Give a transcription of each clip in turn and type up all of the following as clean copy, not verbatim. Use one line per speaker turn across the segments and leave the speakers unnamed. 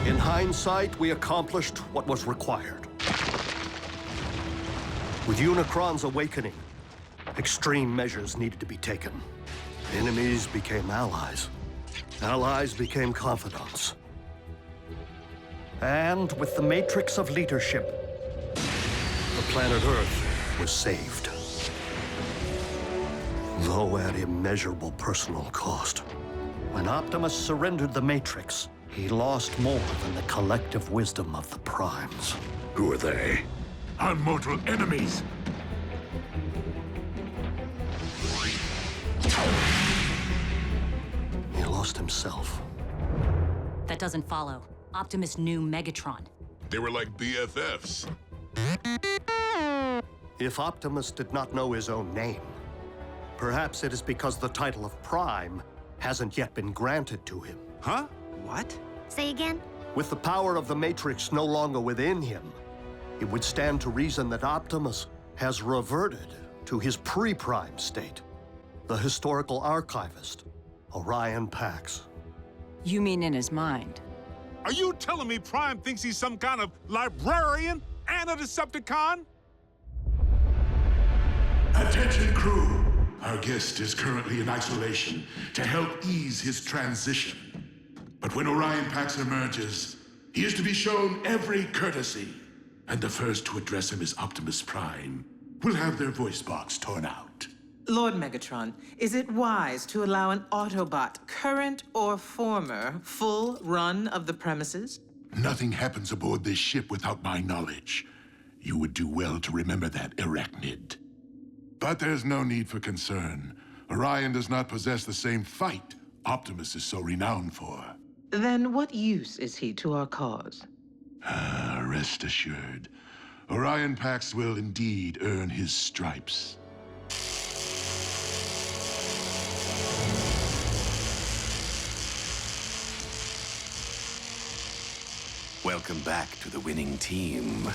In hindsight, we accomplished what was required. With Unicron's awakening, extreme measures needed to be taken. Enemies became allies. Allies became confidants. And with the matrix of leadership, the planet Earth was saved. Though at immeasurable personal cost. When Optimus surrendered the matrix, he lost more than the collective wisdom of the Primes.
Who are they?
Our mortal enemies.
He lost himself.
That doesn't follow. Optimus knew Megatron.
They were like BFFs.
If Optimus did not know his own name, perhaps it is because the title of Prime hasn't yet been granted to him.
Huh?
What?
Say again?
With the power of the Matrix no longer within him, it would stand to reason that Optimus has reverted to his pre-Prime state. The historical archivist, Orion Pax.
You mean in his mind?
Are you telling me Prime thinks he's some kind of librarian and a Decepticon?
Attention crew! Our guest is currently in isolation to help ease his transition. But when Orion Pax emerges, he is to be shown every courtesy. And the first to address him is Optimus Prime. Will have their voice box torn out.
Lord Megatron, is it wise to allow an Autobot, current or former, full run of the premises?
Nothing happens aboard this ship without my knowledge. You would do well to remember that, Arachnid. But there's no need for concern. Orion does not possess the same fight Optimus is so renowned for.
Then what use is he to our cause?
Rest assured, Orion Pax will indeed earn his stripes.
Welcome back to the winning team.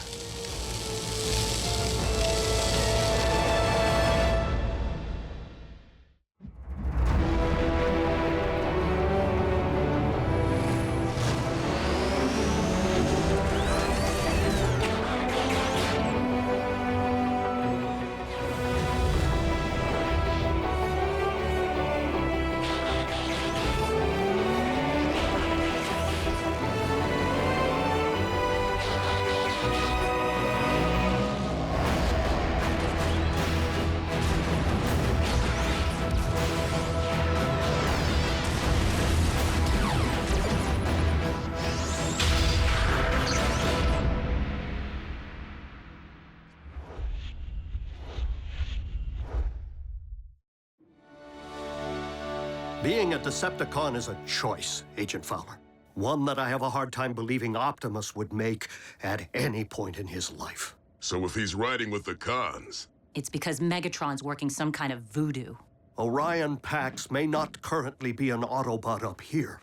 Being a Decepticon is a choice, Agent Fowler. One that I have a hard time believing Optimus would make at any point in his life.
So if he's riding with the cons,
It's because Megatron's working some kind of voodoo.
Orion Pax may not currently be an Autobot up here,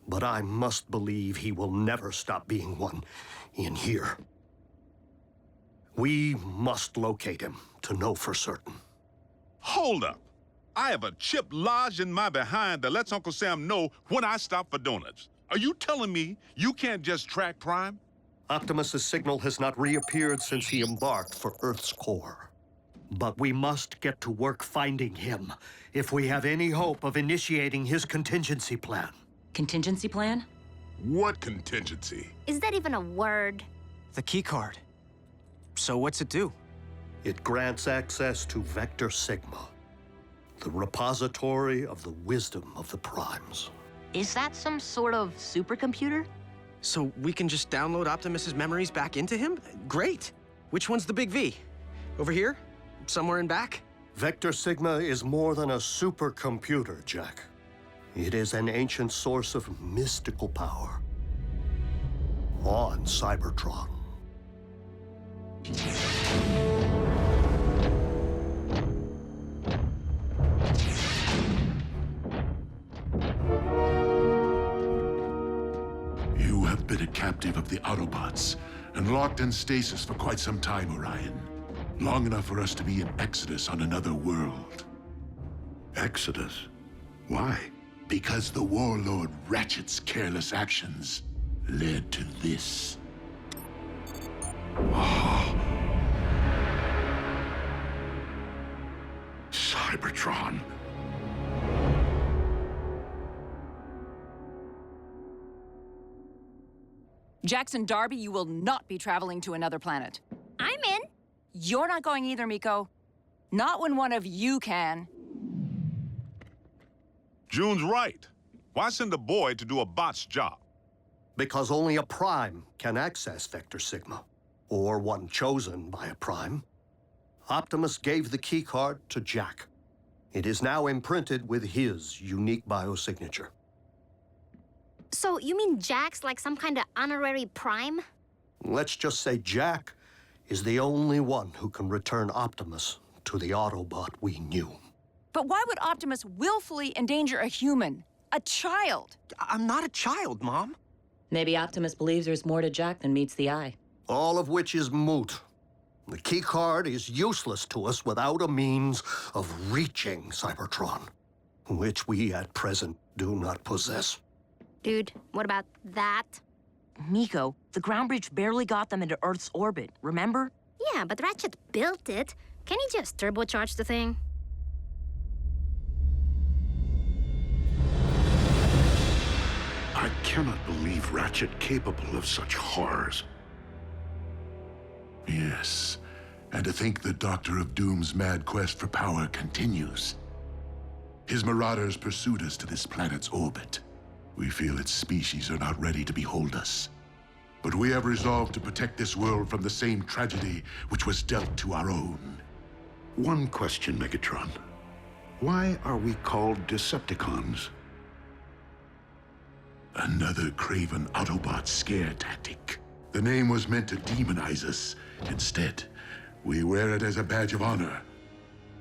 but I must believe he will never stop being one in here. We must locate him to know for certain.
Hold up. I have a chip lodged in my behind that lets Uncle Sam know when I stop for donuts. Are you telling me you can't just track Prime?
Optimus's signal has not reappeared since he embarked for Earth's core. But we must get to work finding him if we have any hope of initiating his contingency plan.
Contingency plan?
what contingency?
Is that even a word?
The keycard. So what's it do?
It grants access to Vector Sigma, the repository of the wisdom of the Primes.
Is that some sort of supercomputer?
So we can just download Optimus's memories back into him? Great. Which one's the big V? Over here? Somewhere in back?
Vector Sigma is more than a supercomputer, Jack. It is an ancient source of mystical power on Cybertron.
You have been a captive of the Autobots and locked in stasis for quite some time, Orion. Long enough for us to be in Exodus on another world.
Exodus? Why?
Because the warlord Ratchet's careless actions led to this. Cybertron.
Jackson Darby, you will not be traveling to another planet.
I'm in.
You're not going either, Miko. Not when one of you can.
June's right. Why send a boy to do a bot's job?
Because only a Prime can access Vector Sigma, or one chosen by a Prime. Optimus gave the keycard to Jack. It is now imprinted with his unique biosignature.
So you mean Jack's like some kind of honorary Prime?
Let's just say Jack is the only one who can return Optimus to the Autobot we knew.
But why would Optimus willfully endanger a human? A child?
I'm not a child, Mom.
Maybe Optimus believes there's more to Jack than meets the eye.
All of which is moot. The keycard is useless to us without a means of reaching Cybertron, which we at present do not possess.
Dude, what about that?
Miko, the ground bridge barely got them into Earth's orbit, remember?
Yeah, but Ratchet built it. Can he just turbocharge the thing?
I cannot believe Ratchet capable of such horrors. Yes, and to think the Doctor of Doom's mad quest for power continues. His marauders pursued us to this planet's orbit. We feel its species are not ready to behold us. But we have resolved to protect this world from the same tragedy which was dealt to our own. One question, Megatron. Why are we called Decepticons? Another craven Autobot scare tactic. The name was meant to demonize us. Instead, we wear it as a badge of honor.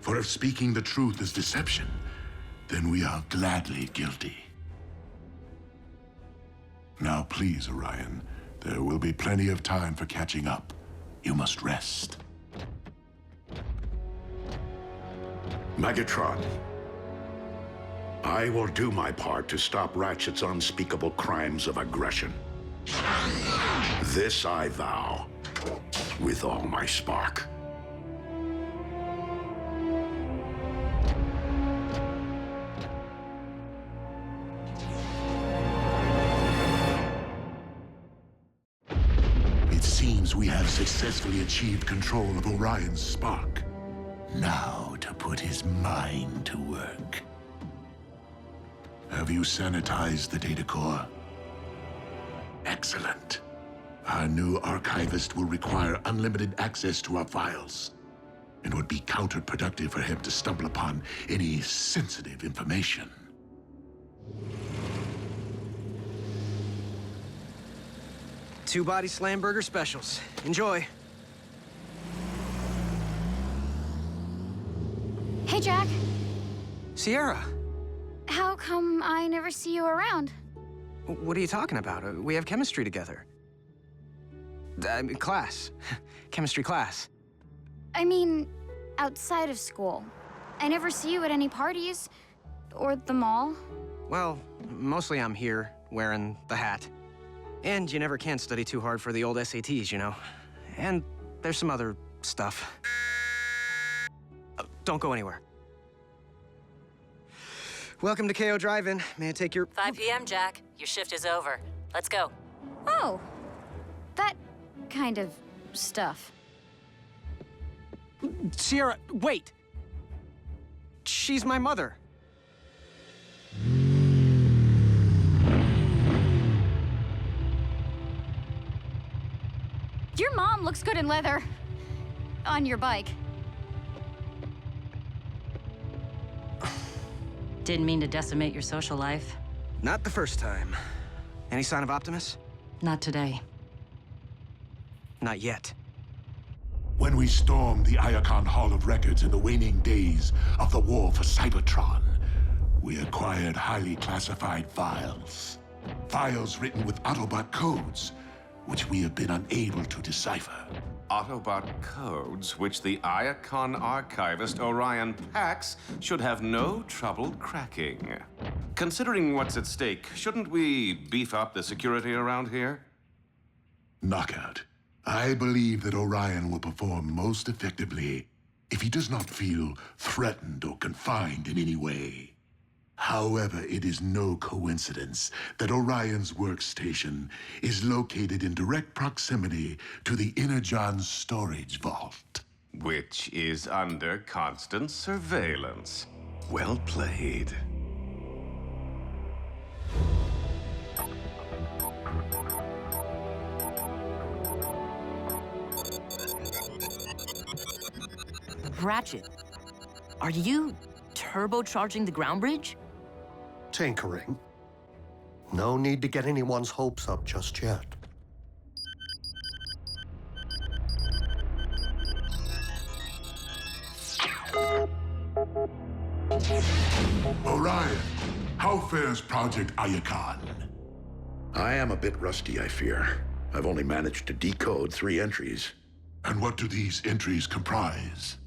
For if speaking the truth is deception, then we are gladly guilty. Now please, Orion, there will be plenty of time for catching up. You must rest. Megatron, I will do my part to stop Ratchet's unspeakable crimes of aggression. This I vow, with all my spark. It seems we have successfully achieved control of Orion's spark. Now to put his mind to work. Have you sanitized the data core? Excellent. Our new archivist will require unlimited access to our files. It would be counterproductive for him to stumble upon any sensitive information.
Two-body slam burger specials. Enjoy.
Hey, Jack.
Sierra,
How come I never see you around?
what are you talking about? We have chemistry together. Class. Chemistry class.
I mean, outside of school. I never see you at any parties. Or the mall.
Well, mostly I'm here, wearing the hat. And you never can study too hard for the old SATs, you know? And there's some other stuff. Don't go anywhere. Welcome to KO Drive-In. May I take your...
5 p.m., Jack. Your shift is over. Let's go.
Oh. That kind of stuff.
Sierra, wait! She's my mother.
Your mom looks good in leather. On your bike.
Didn't mean to decimate your social life.
Not the first time. Any sign of Optimus?
Not today.
Not yet.
When we stormed the Iacon Hall of Records in the waning days of the war for Cybertron, we acquired highly classified files. Files written with Autobot codes, which we have been unable to decipher.
Autobot codes which the Iacon archivist Orion Pax should have no trouble cracking. Considering what's at stake, shouldn't we beef up the security around here?
Knockout. I believe that Orion will perform most effectively if he does not feel threatened or confined in any way. However, it is no coincidence that Orion's workstation is located in direct proximity to the Energon storage vault.
Which is under constant surveillance. Well played.
Ratchet, are you turbocharging the ground bridge?
Tinkering. No need to get anyone's hopes up just yet.
Orion, how fares Project Iacon?
I am a bit rusty, I fear. I've only managed to decode 3 entries.
And what do these entries comprise?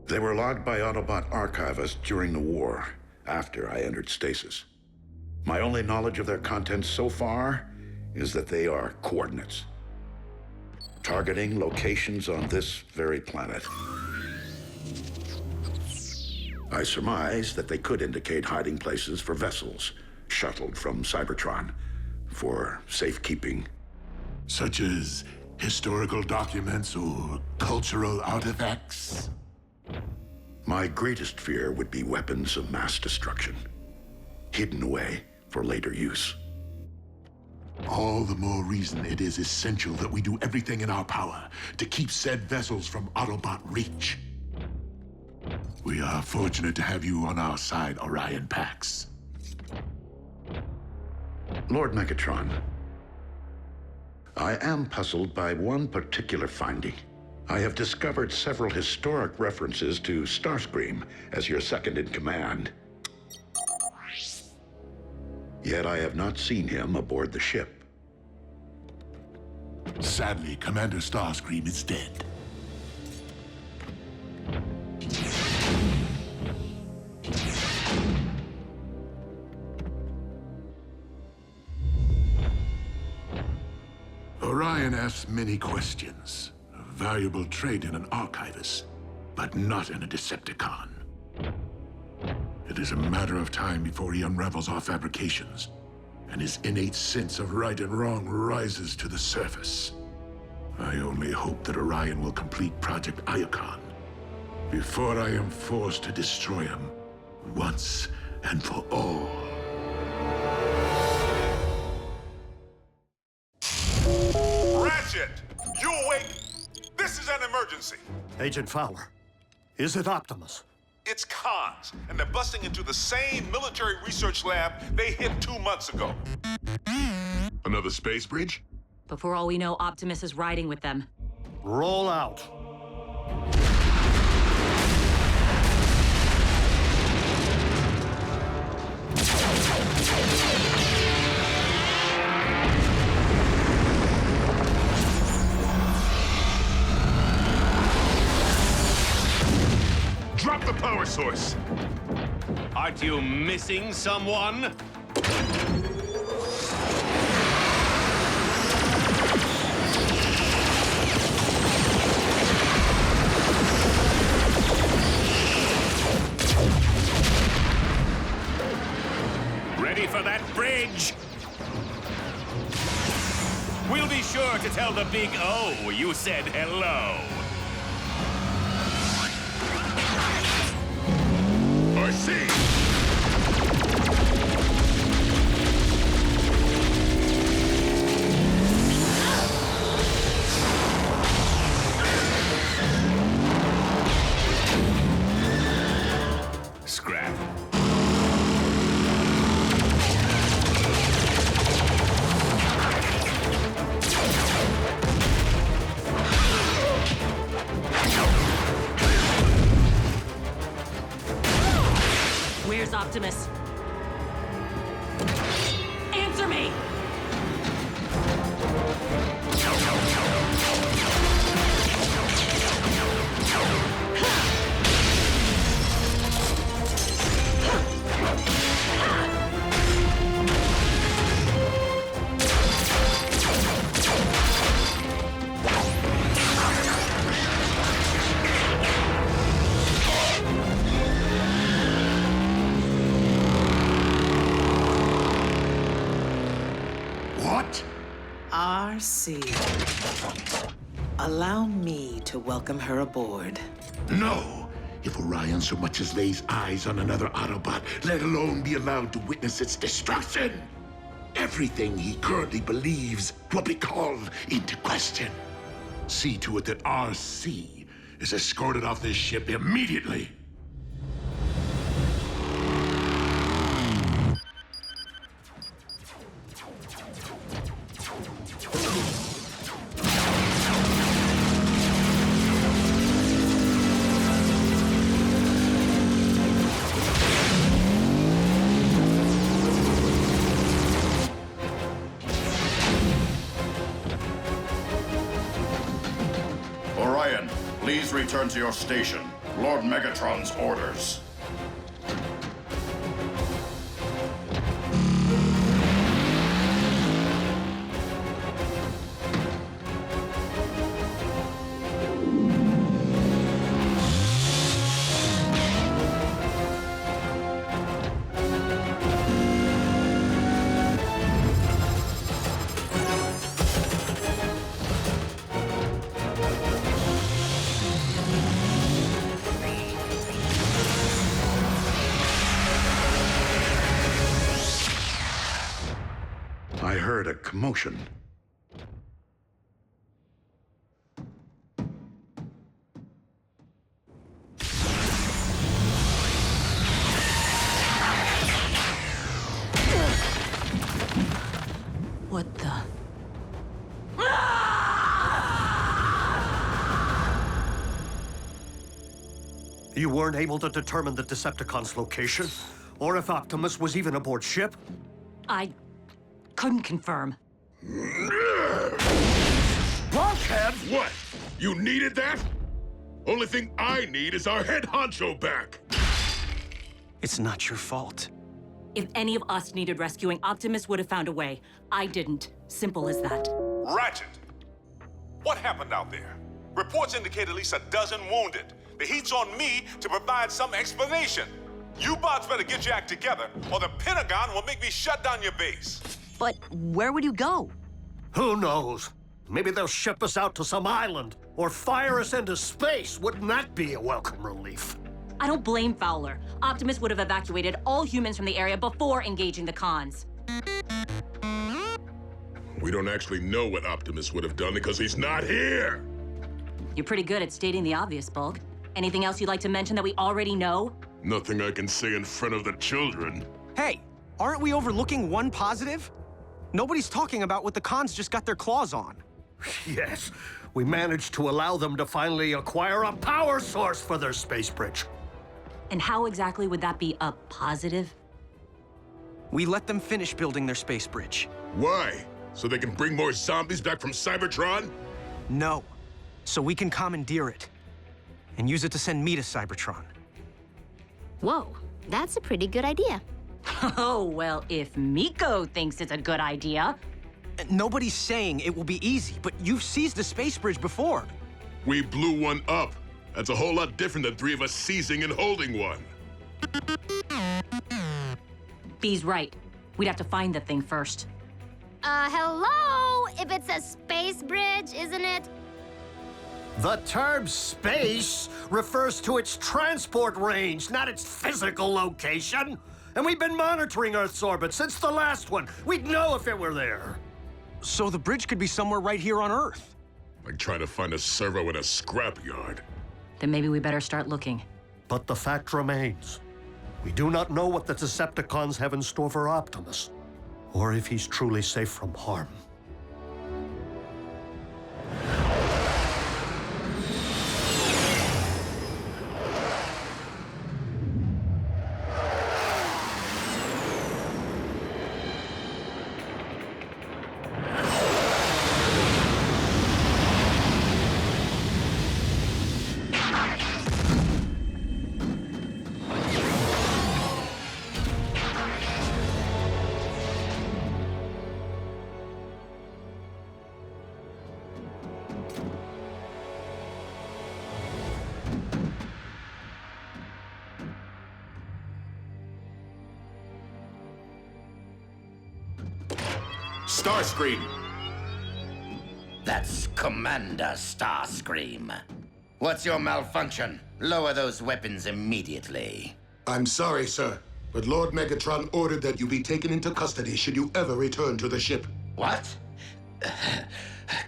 They were logged by Autobot archivists during the war, after I entered stasis. My only knowledge of their contents so far is that they are coordinates, targeting locations on this very planet. I surmise that they could indicate hiding places for vessels shuttled from Cybertron for safekeeping.
Such as historical documents or cultural artifacts?
My greatest fear would be weapons of mass destruction, hidden away for later use.
All the more reason it is essential that we do everything in our power to keep said vessels from Autobot reach. We are fortunate to have you on our side, Orion Pax.
Lord Megatron, I am puzzled by one particular finding. I have discovered several historic references to Starscream as your second in command. Yet I have not seen him aboard the ship.
Sadly, Commander Starscream is dead. Orion asks many questions. A valuable trait in an archivist, but not in a Decepticon. It is a matter of time before he unravels our fabrications, and his innate sense of right and wrong rises to the surface. I only hope that Orion will complete Project Iacon before I am forced to destroy him once and for all.
Ratchet! You awake? This is an emergency.
Agent Fowler, is it Optimus?
It's cons, and they're busting into the same military research lab they hit 2 months ago.
Another space bridge?
Before all we know, Optimus is riding with them.
Roll out.
Drop the power source!
Aren't you missing someone? Ready for that bridge? We'll be sure to tell the big O you said hello.
I see!
Scrap.
We're
What?
RC. Allow me to welcome her aboard.
No! If Orion so much as lays eyes on another Autobot, let alone be allowed to witness its destruction, everything he currently believes will be called into question. See to it that RC is escorted off this ship immediately.
Orion, please return to your station. Lord Megatron's orders.
I heard a commotion.
What the?
You weren't able to determine the Decepticons' location? Or if Optimus was even aboard ship?
I couldn't confirm.
Blockhead? What? You needed that? Only thing I need is our head honcho back.
It's not your fault.
If any of us needed rescuing, Optimus would have found a way. I didn't. Simple as that.
Ratchet! What happened out there? Reports indicate at least a dozen wounded. The heat's on me to provide some explanation. You bots better get your act together, or the Pentagon will make me shut down your base.
But where would you go?
Who knows? Maybe they'll ship us out to some island, or fire us into space. Wouldn't that be a welcome relief?
I don't blame Fowler. Optimus would have evacuated all humans from the area before engaging the cons.
We don't actually know what Optimus would have done because he's not here.
You're pretty good at stating the obvious, Bulk. Anything else you'd like to mention that we already know?
Nothing I can say in front of the children.
Hey, aren't we overlooking one positive? Nobody's talking about what the cons just got their claws on.
Yes, we managed to allow them to finally acquire a power source for their space bridge.
And how exactly would that be a positive?
We let them finish building their space bridge.
Why? So they can bring more zombies back from Cybertron?
No, so we can commandeer it and use it to send me to Cybertron.
Whoa, that's a pretty good idea.
Oh, well, if Miko thinks it's a good idea.
Nobody's saying it will be easy, but you've seized a space bridge before.
We blew one up. That's a whole lot different than three of us seizing and holding one.
B's right. We'd have to find the thing first.
Hello? If it's a space bridge, isn't it?
The term space refers to its transport range, not its physical location. And we've been monitoring Earth's orbit since the last one. We'd know if it were there.
So the bridge could be somewhere right here on Earth.
Like trying to find a servo in a scrapyard.
Then maybe we better start looking.
But the fact remains, we do not know what the Decepticons have in store for Optimus, or if he's truly safe from harm.
Starscream!
That's Commander Starscream. What's your malfunction? Lower those weapons immediately.
I'm sorry, sir, but Lord Megatron ordered that you be taken into custody should you ever return to the ship.
What?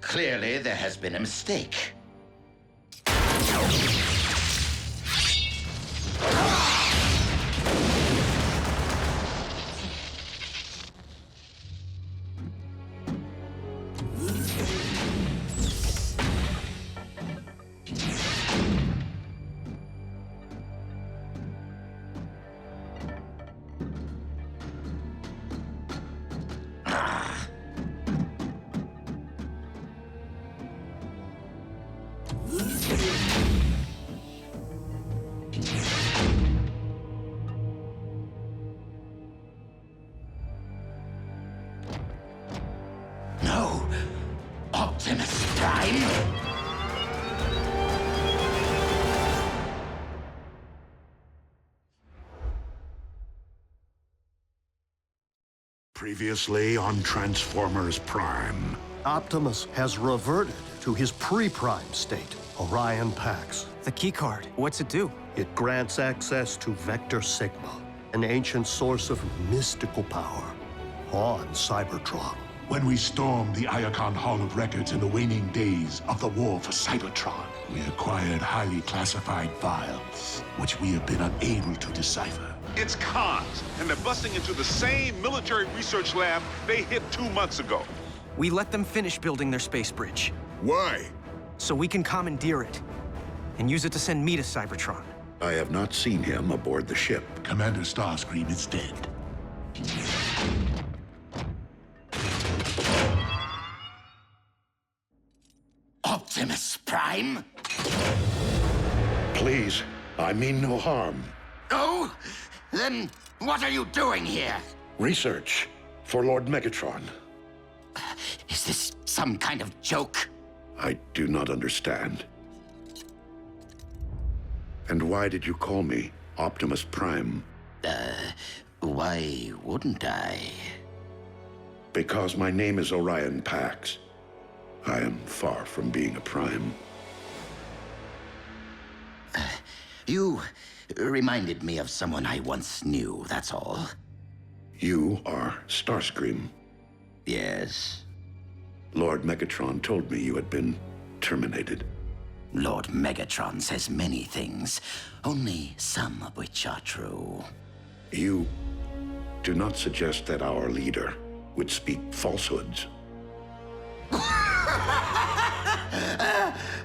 Clearly, there has been a mistake. No! Optimus Prime?
Previously on Transformers Prime.
Optimus has reverted to his pre-prime state, Orion Pax.
The keycard, what's it do?
It grants access to Vector Sigma, an ancient source of mystical power on Cybertron.
When we stormed the Iacon Hall of Records in the waning days of the war for Cybertron, we acquired highly classified files, which we have been unable to decipher.
It's cons, and they're busting into the same military research lab they hit 2 months ago.
We let them finish building their space bridge.
Why?
So we can commandeer it and use it to send me to Cybertron.
I have not seen him aboard the ship.
Commander Starscream is dead.
Optimus Prime?
Please, I mean no harm.
Oh? Then what are you doing here?
Research for Lord Megatron.
Is this some kind of joke?
I do not understand. And why did you call me Optimus Prime?
Why wouldn't I?
Because my name is Orion Pax. I am far from being a Prime.
You reminded me of someone I once knew, that's all.
You are Starscream.
Yes.
Lord Megatron told me you had been terminated.
Lord Megatron says many things, only some of which are true.
You do not suggest that our leader would speak falsehoods.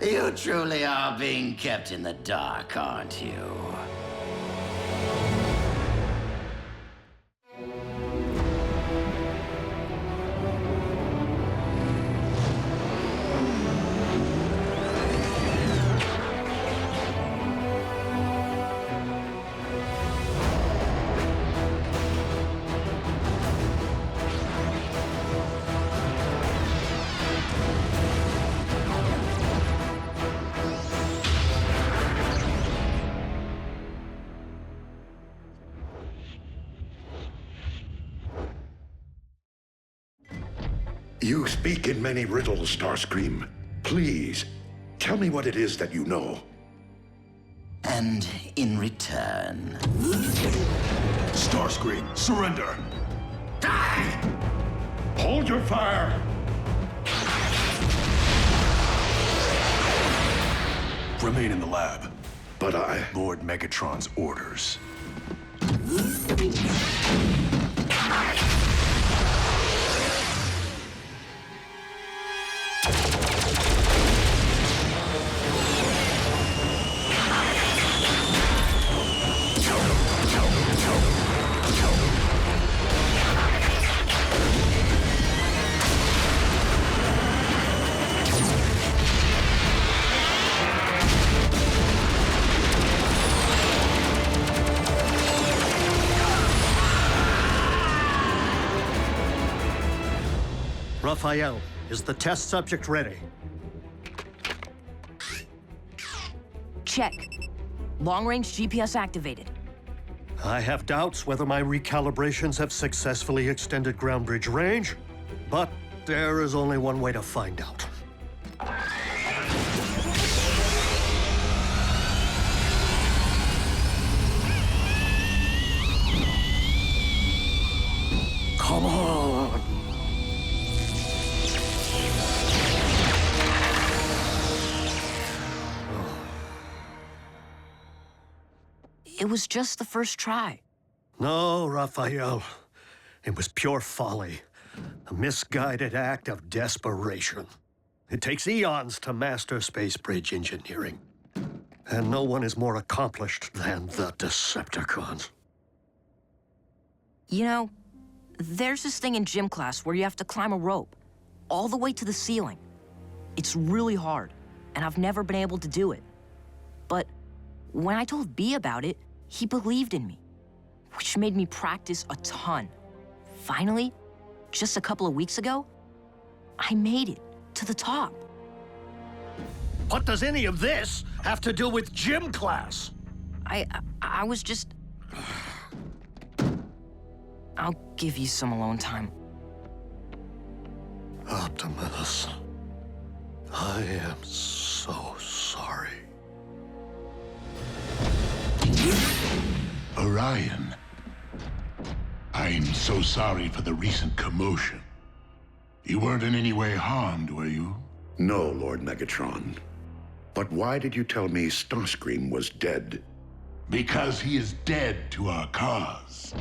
You truly are being kept in the dark, aren't you?
You speak in many riddles, Starscream. Please, tell me what it is that you know.
And in return...
Starscream, surrender!
Die!
Hold your fire!
Remain in the lab.
But I...
Lord Megatron's orders.
Rafael, is the test subject ready?
Check. Long-range GPS activated.
I have doubts whether my recalibrations have successfully extended ground bridge range, But there is only one way to find out. Come on!
It was just the first try.
No, Rafael. It was pure folly. A misguided act of desperation. It takes eons to master space bridge engineering. And no one is more accomplished than the Decepticons.
You know, there's this thing in gym class where you have to climb a rope all the way to the ceiling. It's really hard, and I've never been able to do it. But when I told B about it, he believed in me, which made me practice a ton. Finally, just a couple of weeks ago, I made it to the top.
What does any of this have to do with gym class?
I was just... I'll give you some alone time.
Optimus, I am so sorry.
Orion, I'm so sorry for the recent commotion. You weren't in any way harmed, were you?
No, Lord Megatron. But why did you tell me Starscream was dead?
Because he is dead to our cause.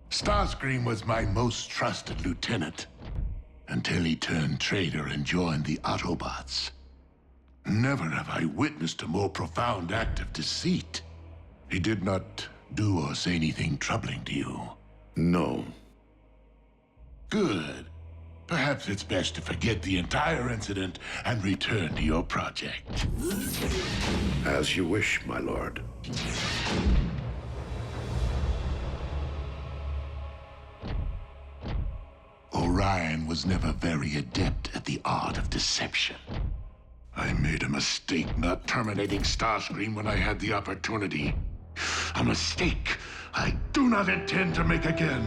Starscream was my most trusted lieutenant, until he turned traitor and joined the Autobots. Never have I witnessed a more profound act of deceit. He did not do or say anything troubling to you?
No.
Good. Perhaps it's best to forget the entire incident and return to your project.
As you wish, my lord.
Orion was never very adept at the art of deception. I made a mistake not terminating Starscream when I had the opportunity. A mistake I do not intend to make again.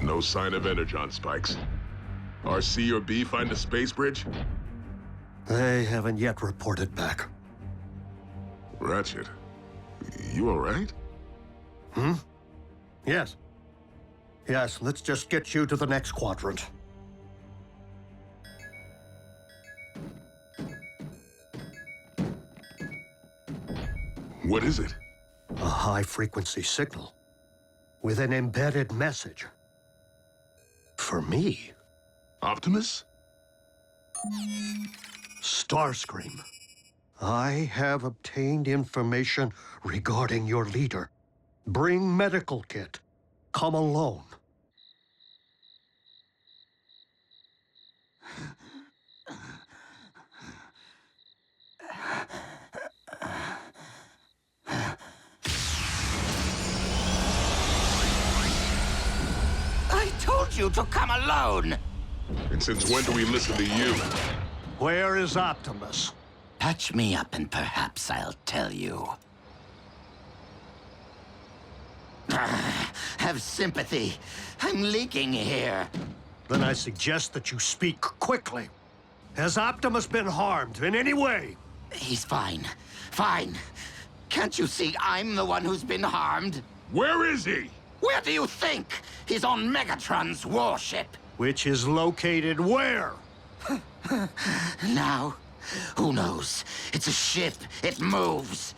No sign of energon spikes. Are C or B find the space bridge?
They haven't yet reported back.
Ratchet, you all right?
Yes. Yes, let's just get you to the next quadrant.
What is it?
A high-frequency signal with an embedded message. For me.
Optimus?
Starscream. I have obtained information regarding your leader. Bring medical kit. Come alone.
I told you to come alone!
And since when do we listen to you?
Where is Optimus?
Patch me up and perhaps I'll tell you. Have sympathy. I'm leaking here.
Then I suggest that you speak quickly. Has Optimus been harmed in any way?
He's fine. Fine. Can't you see I'm the one who's been harmed?
Where is he?
Where do you think? He's on Megatron's warship.
Which is located where?
Now, who knows? It's a ship. It moves.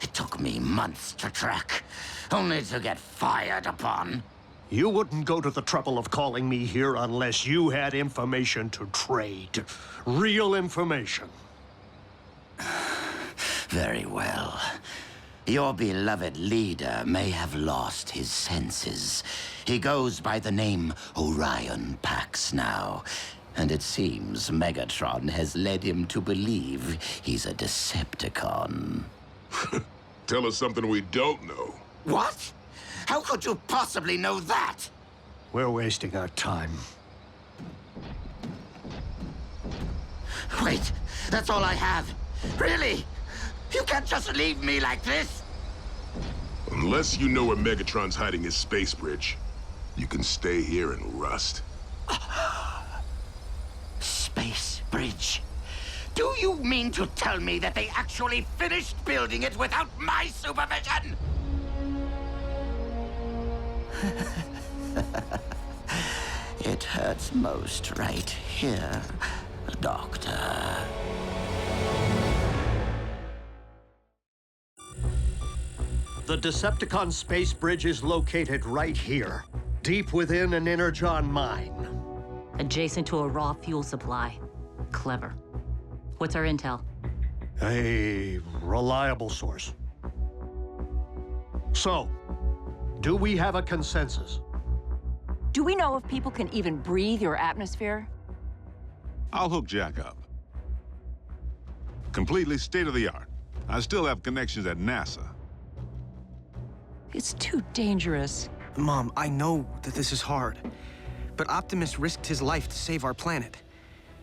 It took me months to track, only to get fired upon.
You wouldn't go to the trouble of calling me here unless you had information to trade. Real information.
Very well. Your beloved leader may have lost his senses. He goes by the name Orion Pax now. And it seems Megatron has led him to believe he's a Decepticon.
Tell us something we don't know.
What? How could you possibly know that?
We're wasting our time.
Wait, that's all I have. Really? You can't just leave me like this?
Unless you know where Megatron's hiding his space bridge, you can stay here and rust.
Space bridge? Do you mean to tell me that they actually finished building it without my supervision? It hurts most right here, Doctor.
The Decepticon space bridge is located right here, deep within an Energon mine.
Adjacent to a raw fuel supply. Clever. What's our intel?
A reliable source. So, do we have a consensus?
Do we know if people can even breathe your atmosphere?
I'll hook Jack up. Completely state-of-the-art. I still have connections at NASA.
It's too dangerous.
Mom, I know that this is hard, but Optimus risked his life to save our planet.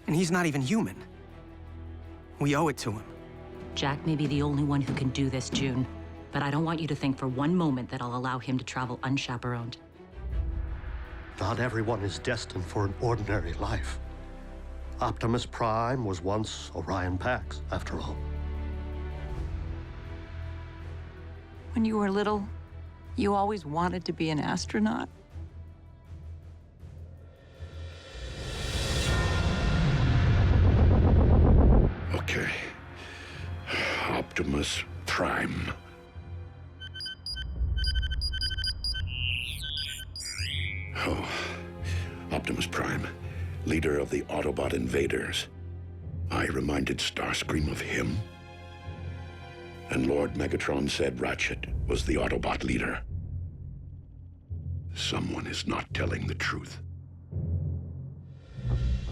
And he's not even human. We owe it to him.
Jack may be the only one who can do this, June. But I don't want you to think for one moment that I'll allow him to travel unchaperoned.
Not everyone is destined for an ordinary life. Optimus Prime was once Orion Pax, after all.
When you were little, you always wanted to be an astronaut?
Okay. Optimus Prime. Oh, Optimus Prime, leader of the Autobot invaders. I reminded Starscream of him. And Lord Megatron said Ratchet was the Autobot leader. Someone is not telling the truth.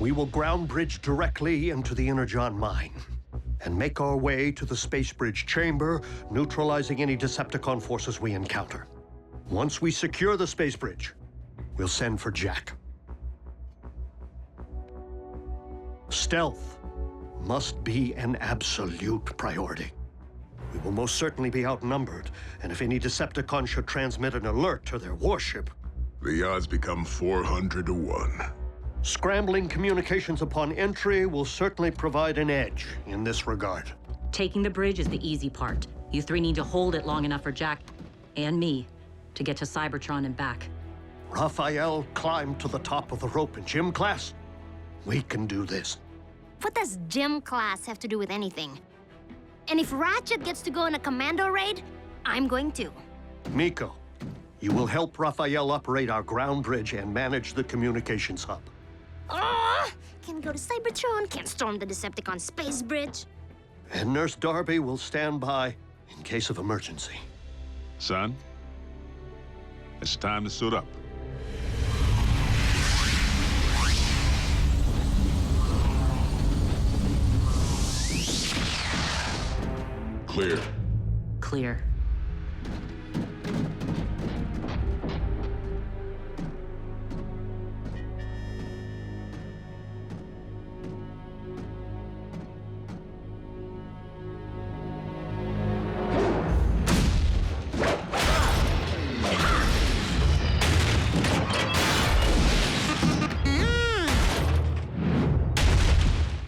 We will ground bridge directly into the Energon mine and make our way to the space bridge chamber, neutralizing any Decepticon forces we encounter. Once we secure the space bridge, we'll send for Jack. Stealth must be an absolute priority. We will most certainly be outnumbered, and if any Decepticon should transmit an alert to their warship...
The odds become 400 to 1.
Scrambling communications upon entry will certainly provide an edge in this regard.
Taking the bridge is the easy part. You three need to hold it long enough for Jack and me to get to Cybertron and back.
Rafael climbed to the top of the rope in gym class. We can do this.
What does gym class have to do with anything? And if Ratchet gets to go on a commando raid, I'm going to.
Miko, you will help Rafael operate our ground bridge and manage the communications hub.
Can't go to Cybertron, can't storm the Decepticon space bridge.
And Nurse Darby will stand by in case of emergency.
Son, it's time to suit up.
Clear.
Clear.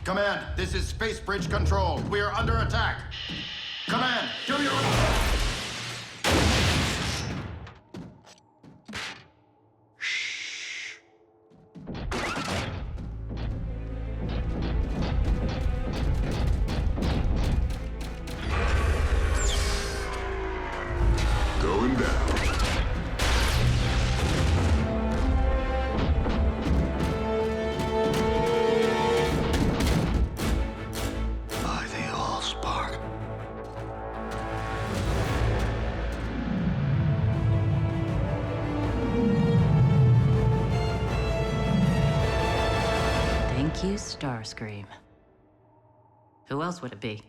Command, this is Space Bridge Control. We are under attack. Command, do your...
Going down.
By the Allspark.
Thank you, Starscream. Who else would it be?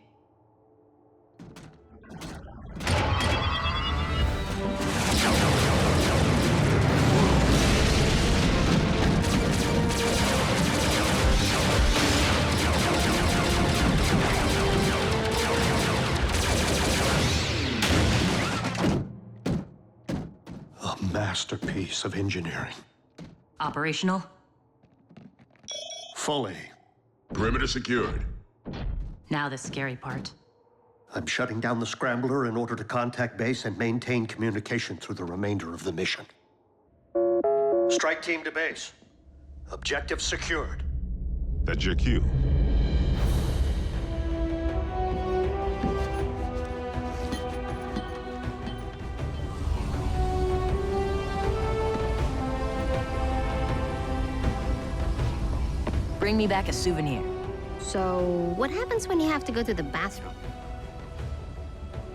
masterpiece of engineering.
Operational?
Fully.
Perimeter secured.
Now the scary part.
I'm shutting down the scrambler in order to contact base and maintain communication through the remainder of the mission. Strike team to base. Objective secured.
That's your cue.
Bring me back a souvenir.
So, what happens when you have to go to the bathroom?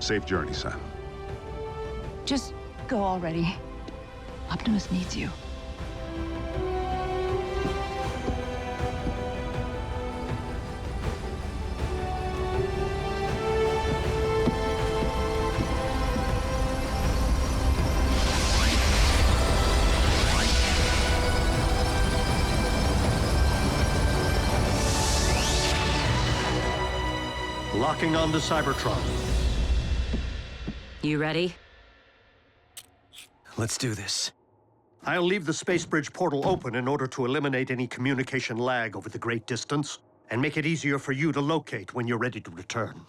Safe journey, son.
Just go already. Optimus needs you.
Locking onto Cybertron.
You ready?
Let's do this.
I'll leave the space bridge portal open in order to eliminate any communication lag over the great distance and make it easier for you to locate when you're ready to return.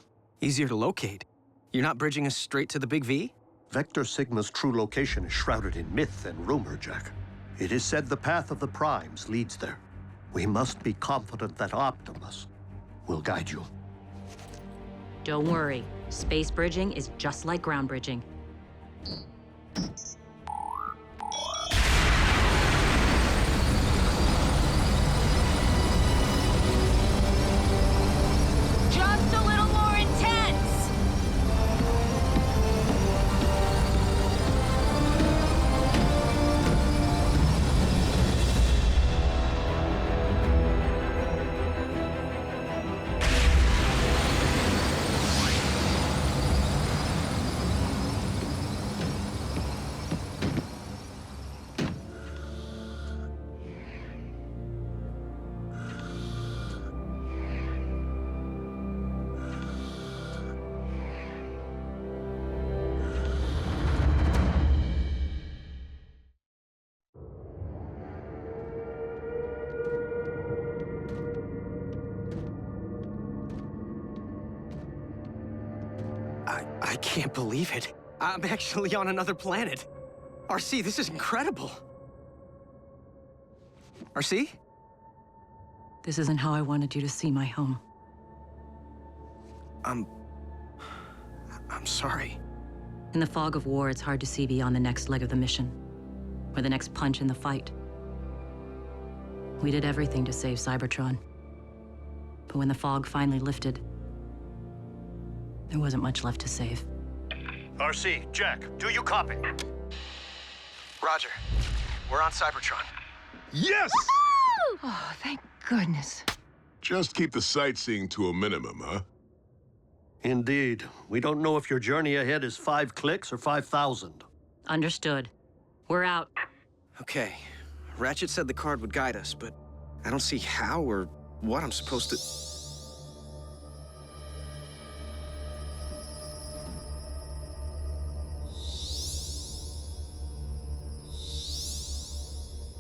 Easier to locate? You're not bridging us straight to the Big V?
Vector Sigma's true location is shrouded in myth and rumor, Jack. It is said the path of the Primes leads there. We must be confident that Optimus will guide you.
Don't worry. Space bridging is just like ground bridging.
Just a little more intense!
I can't believe it. I'm actually on another planet. RC, this is incredible. RC?
This isn't how I wanted you to see my home.
I'm sorry.
In the fog of war, it's hard to see beyond the next leg of the mission, or the next punch in the fight. We did everything to save Cybertron. But when the fog finally lifted, there wasn't much left to save.
RC, Jack, do you copy?
Roger. We're on Cybertron.
Yes!
Oh, thank goodness.
Just keep the sightseeing to a minimum, huh?
Indeed. We don't know if your journey ahead is 5 clicks or 5,000.
Understood. We're out.
Okay. Ratchet said the card would guide us, but I don't see how or what I'm supposed to...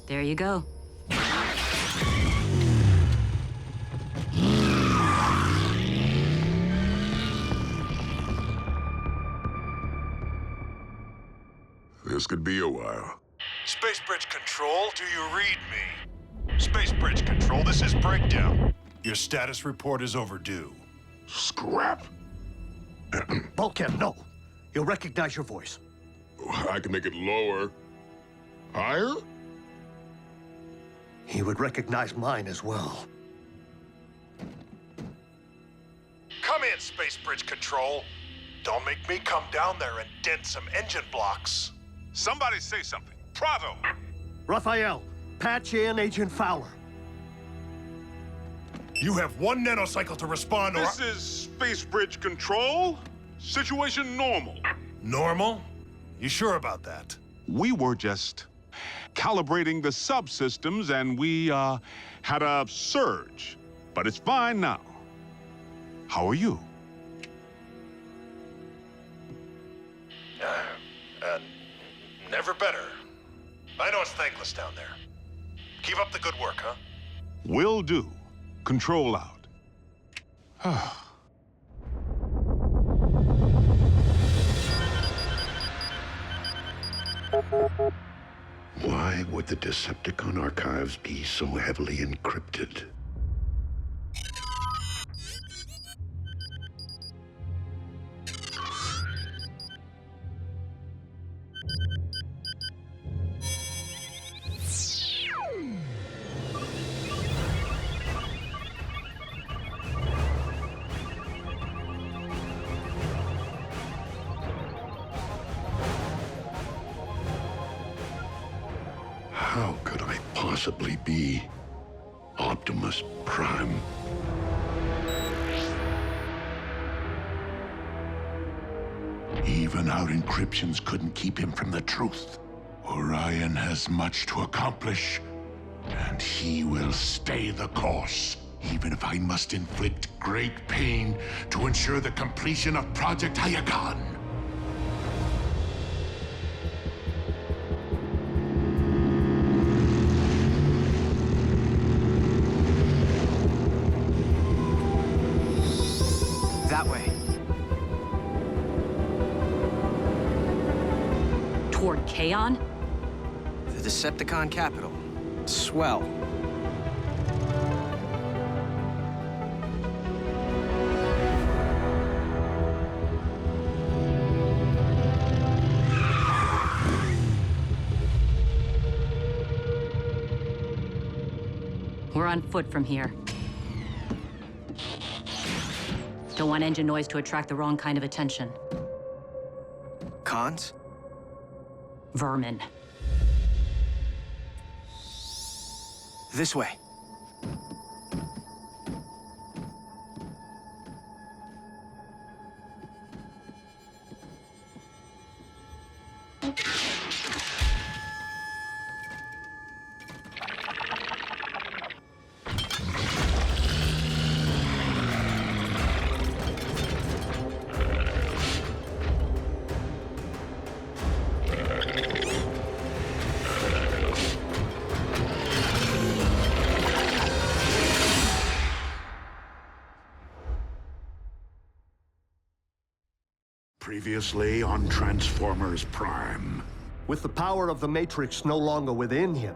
There you go.
This could be a while.
Space Bridge Control, do you read me? Space Bridge Control, this is Breakdown. Your status report is overdue.
Scrap?
Bulkhead, no. He'll recognize your voice.
I can make it lower. Higher?
He would recognize mine as well.
Come in, Space Bridge Control. Don't make me come down there and dent some engine blocks.
Somebody say something. Prado!
Rafael, patch in Agent Fowler.
You have 1 nanocycle to respond or...
This is Space Bridge Control. Situation normal.
Normal? You sure about that?
We were just calibrating the subsystems and we had a surge. But it's fine now. How are you?
Never better. thankless down there. Keep up the good work, huh?
Will do. Control out.
Why would the Decepticon archives be so heavily encrypted? How could I possibly be Optimus Prime?
Even our encryptions couldn't keep him from the truth. Orion has much to accomplish, and he will stay the course, even if I must inflict great pain to ensure the completion of Project Iacon.
That way.
Toward Kaon?
The Decepticon capital. Swell.
We're on foot from here. Don't want engine noise to attract the wrong kind of attention.
Cons?
Vermin.
This way.
Previously on Transformers Prime.
With the power of the Matrix no longer within him,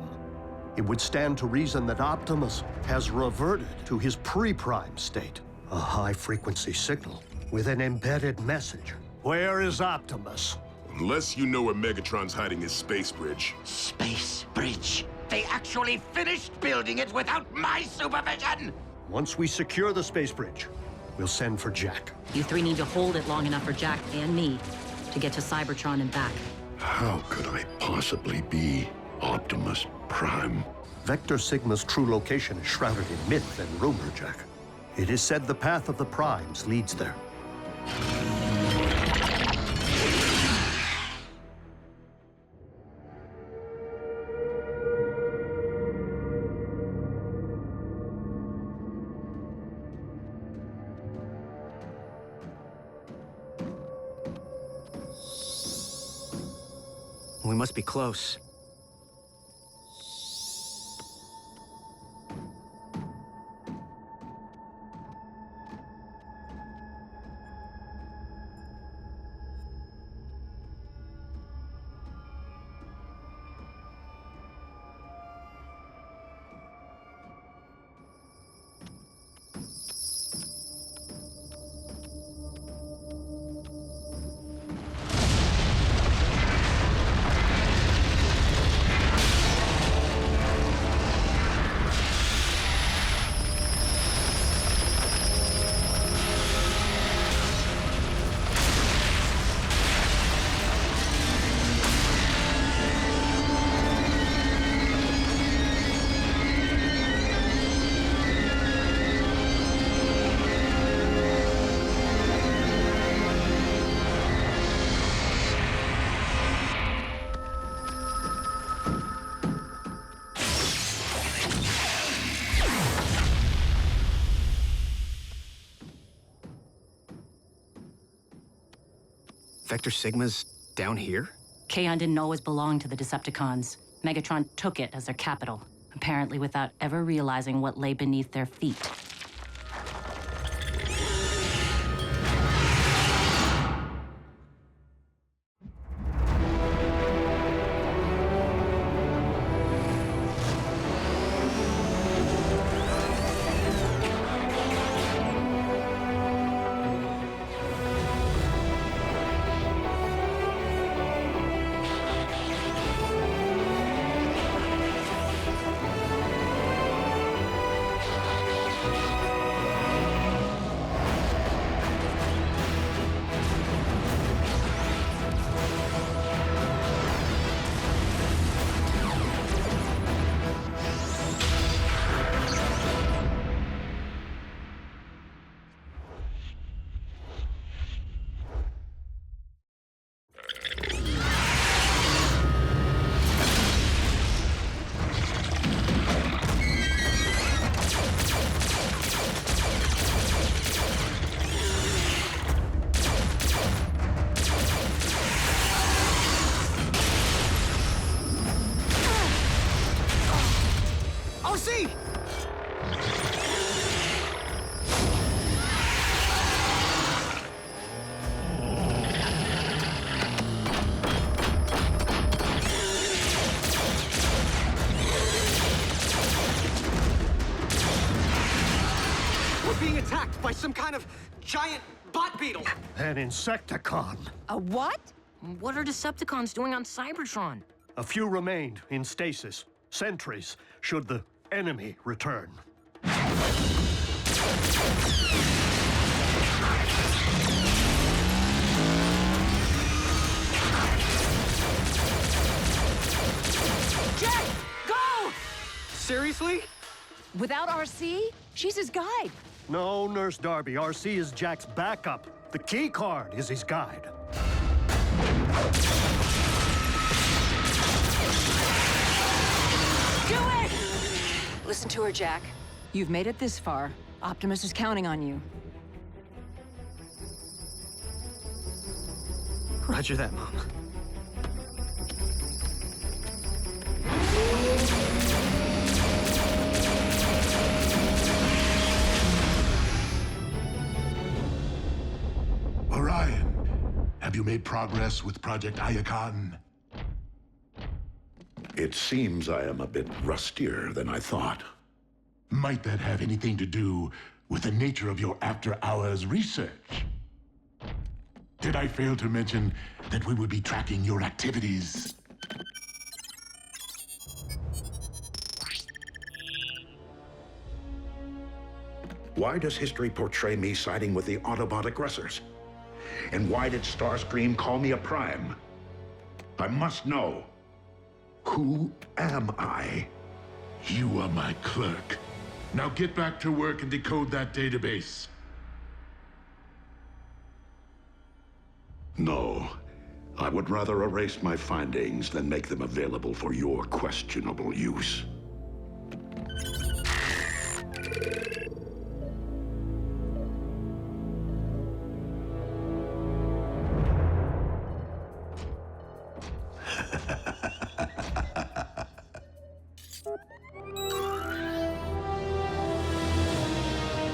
it would stand to reason that Optimus has reverted to his pre-prime state. A high-frequency signal with an embedded message. Where is Optimus?
Unless you know where Megatron's hiding his space bridge.
Space bridge? They actually finished building it without my supervision!
Once we secure the space bridge, we'll send for Jack.
You three need to hold it long enough for Jack and me to get to Cybertron and back.
How could I possibly be Optimus Prime?
Vector Sigma's true location is shrouded in myth and rumor, Jack. It is said the path of the Primes leads there.
We must be close. Vector Sigma's down here?
Kaon didn't always belong to the Decepticons. Megatron took it as their capital, apparently without ever realizing what lay beneath their feet.
By some kind of giant bot beetle.
An Insecticon.
A what?
What are Decepticons doing on Cybertron?
A few remained in stasis, sentries, should the enemy return.
Jack, go!
Seriously?
Without RC? She's his guide.
No, Nurse Darby. RC is Jack's backup. The key card is his guide.
Do it! Listen to her, Jack. You've made it this far. Optimus is counting on you.
Roger that, Mom.
Orion, have you made progress with Project Iacon?
It seems I am a bit rustier than I thought.
Might that have anything to do with the nature of your after-hours research? Did I fail to mention that we would be tracking your activities?
Why does history portray me siding with the Autobot aggressors? And why did Starscream call me a Prime? I must know. Who am I?
You are my clerk. Now get back to work and decode that database.
No. I would rather erase my findings than make them available for your questionable use.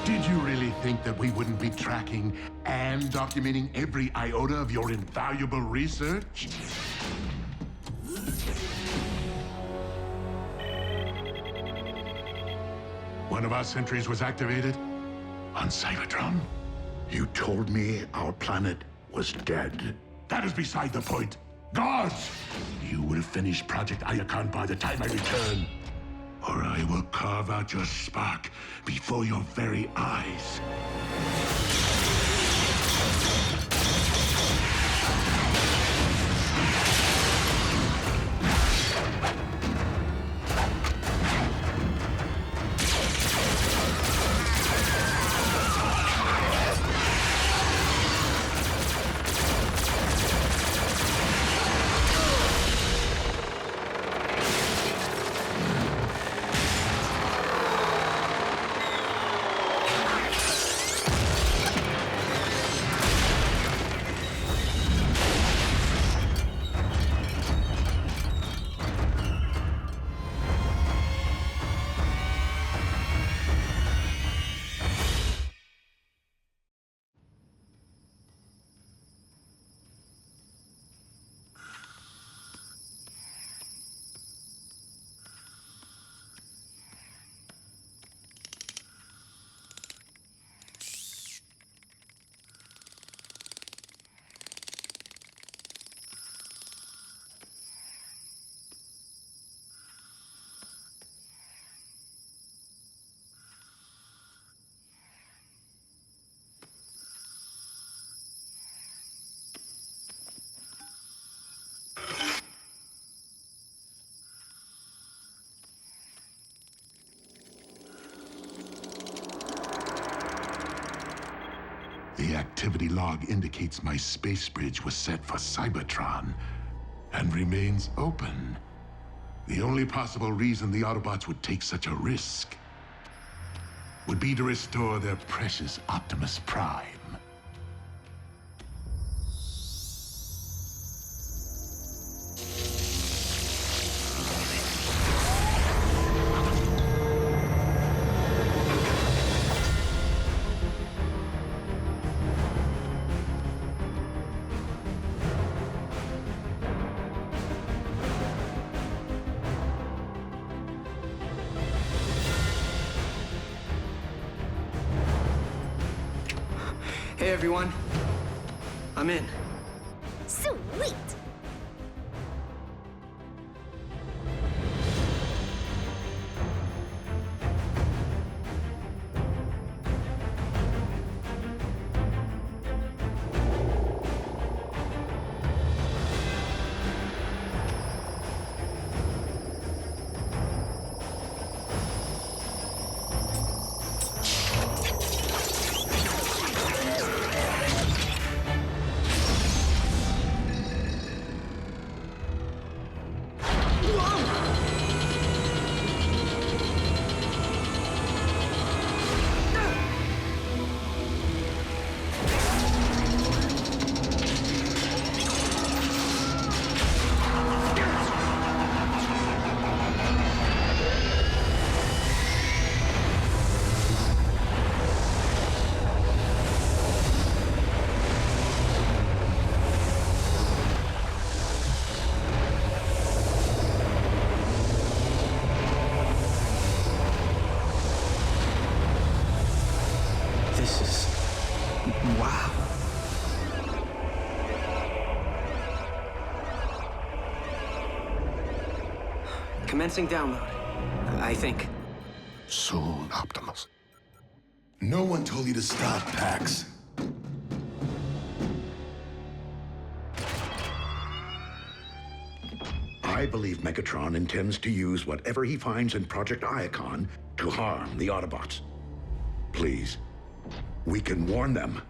Did you really think that we wouldn't be tracking and documenting every iota of your invaluable research? One of our sentries was activated on Cybertron.
You told me our planet was dead.
That is beside the point. Guards! You will finish Project Iacon by the time I return, or I will carve out your spark before your very eyes. The activity log indicates my space bridge was set for Cybertron and remains open. The only possible reason the Autobots would take such a risk would be to restore their precious Optimus Prime.
Hey, everyone. I'm in.
Sweet!
This is... wow. Commencing download, I think.
Soon, Optimus.
No one told you to stop, Pax.
I believe Megatron intends to use whatever he finds in Project Iacon to harm the Autobots. Please, we can warn them.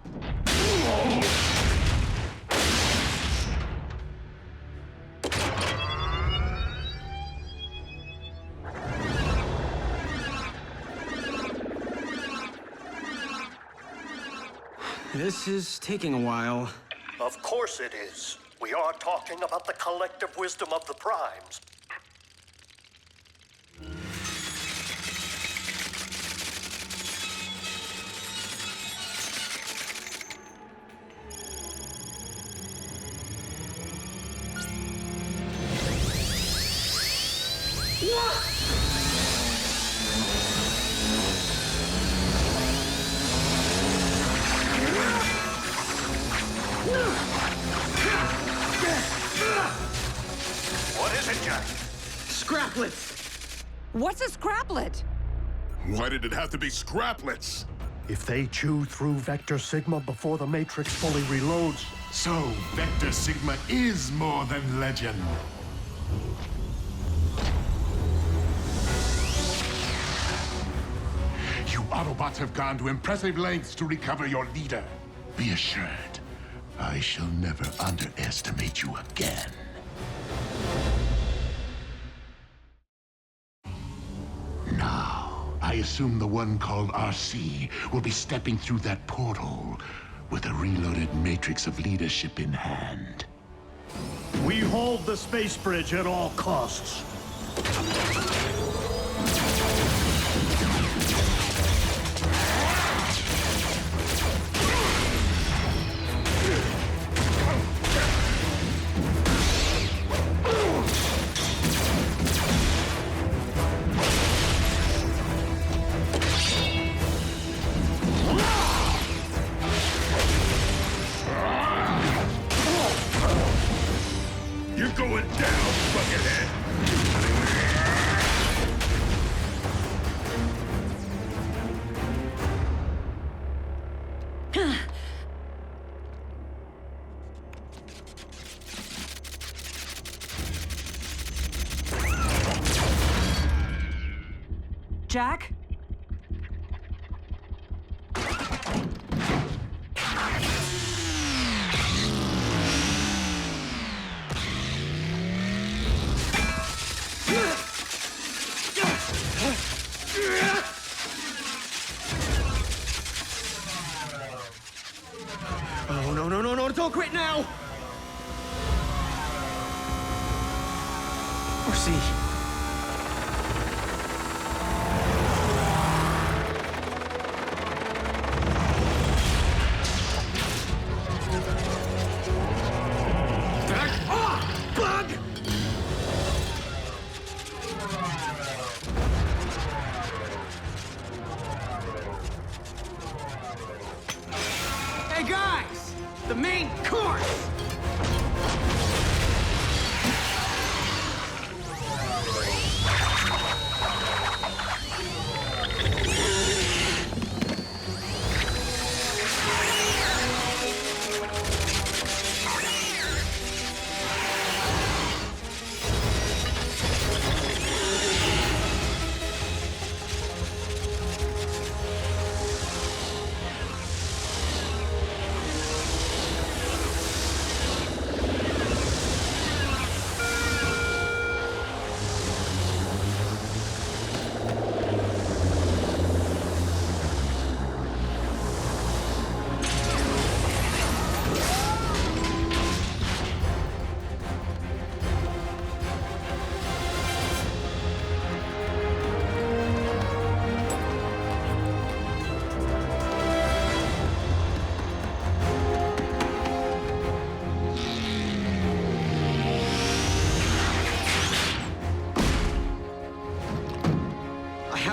This is taking a while.
Of course it is. We are talking about the collective wisdom of the Primes. What is it, Jack?
Scraplets!
What's a scraplet?
Why did it have to be scraplets?
If they chew through Vector Sigma before the Matrix fully reloads...
So, Vector Sigma is more than legend. You Autobots have gone to impressive lengths to recover your leader. Be assured, I shall never underestimate you again. Now, I assume the one called RC will be stepping through that portal with a reloaded matrix of leadership in hand.
We hold the space bridge at all costs.
You're going down, buckethead!
Jack?
the main course!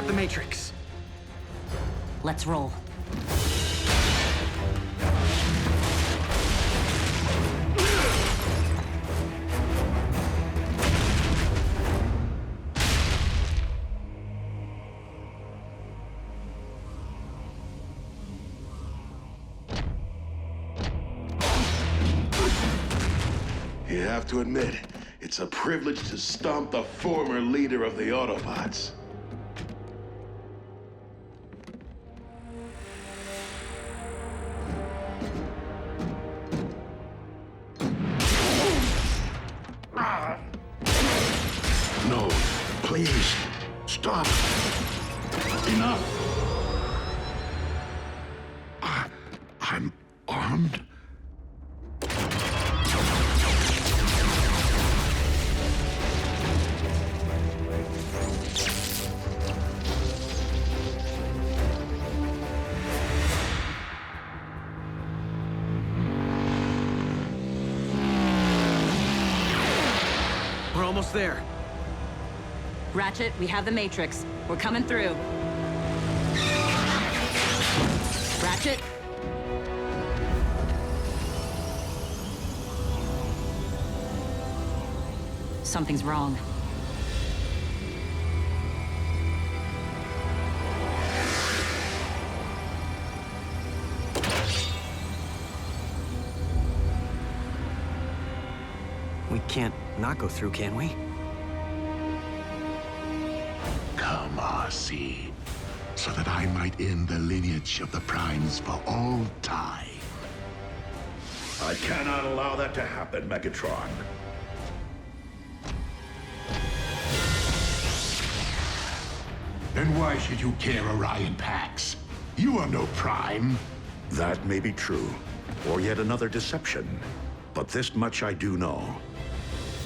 The Matrix.
Let's roll.
You have to admit, it's a privilege to stomp the former leader of the Autobots. No, please, stop. Enough. I'm armed.
We're almost there.
Ratchet, we have the Matrix. We're coming through. Ratchet? Something's wrong.
We can't not go through, can we?
Come, R.C., so that I might end the lineage of the Primes for all time.
I cannot allow that to happen, Megatron.
Then why should you care, Orion Pax? You are no Prime.
That may be true, or yet another deception. But this much I do know.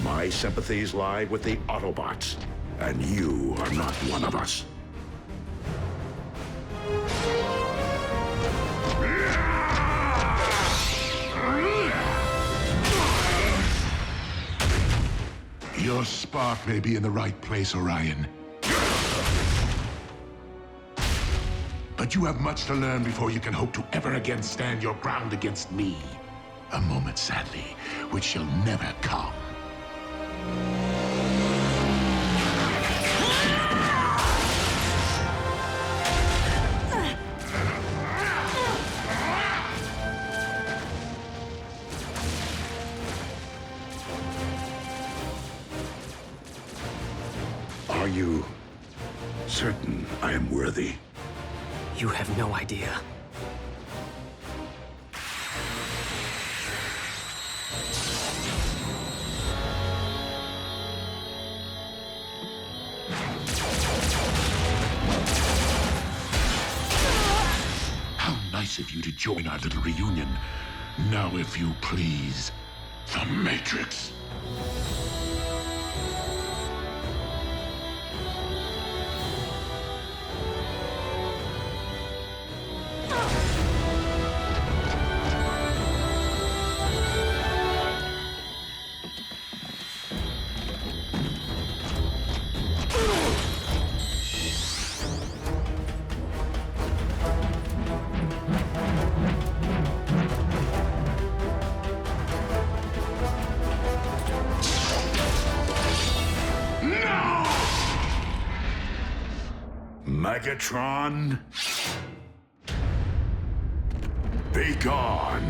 My sympathies lie with the Autobots, and you are not one of us.
Your spark may be in the right place, Orion. But you have much to learn before you can hope to ever again stand your ground against me. A moment, sadly, which shall never come.
Are you certain I am worthy?
You have no idea.
How nice of you to join our little reunion. Now, if you please, the Matrix. Megatron, be gone.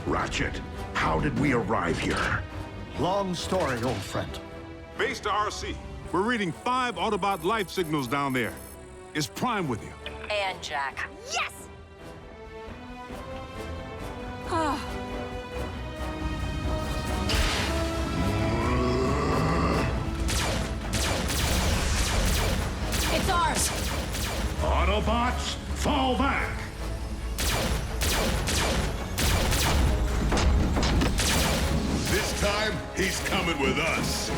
Ratchet, how did we arrive here?
Long story, old friend.
Base to RC. We're reading 5 Autobot life signals down there. Is Prime with you?
And Jack.
Yes!
It's ours!
Autobots, fall back!
This time, he's coming with us.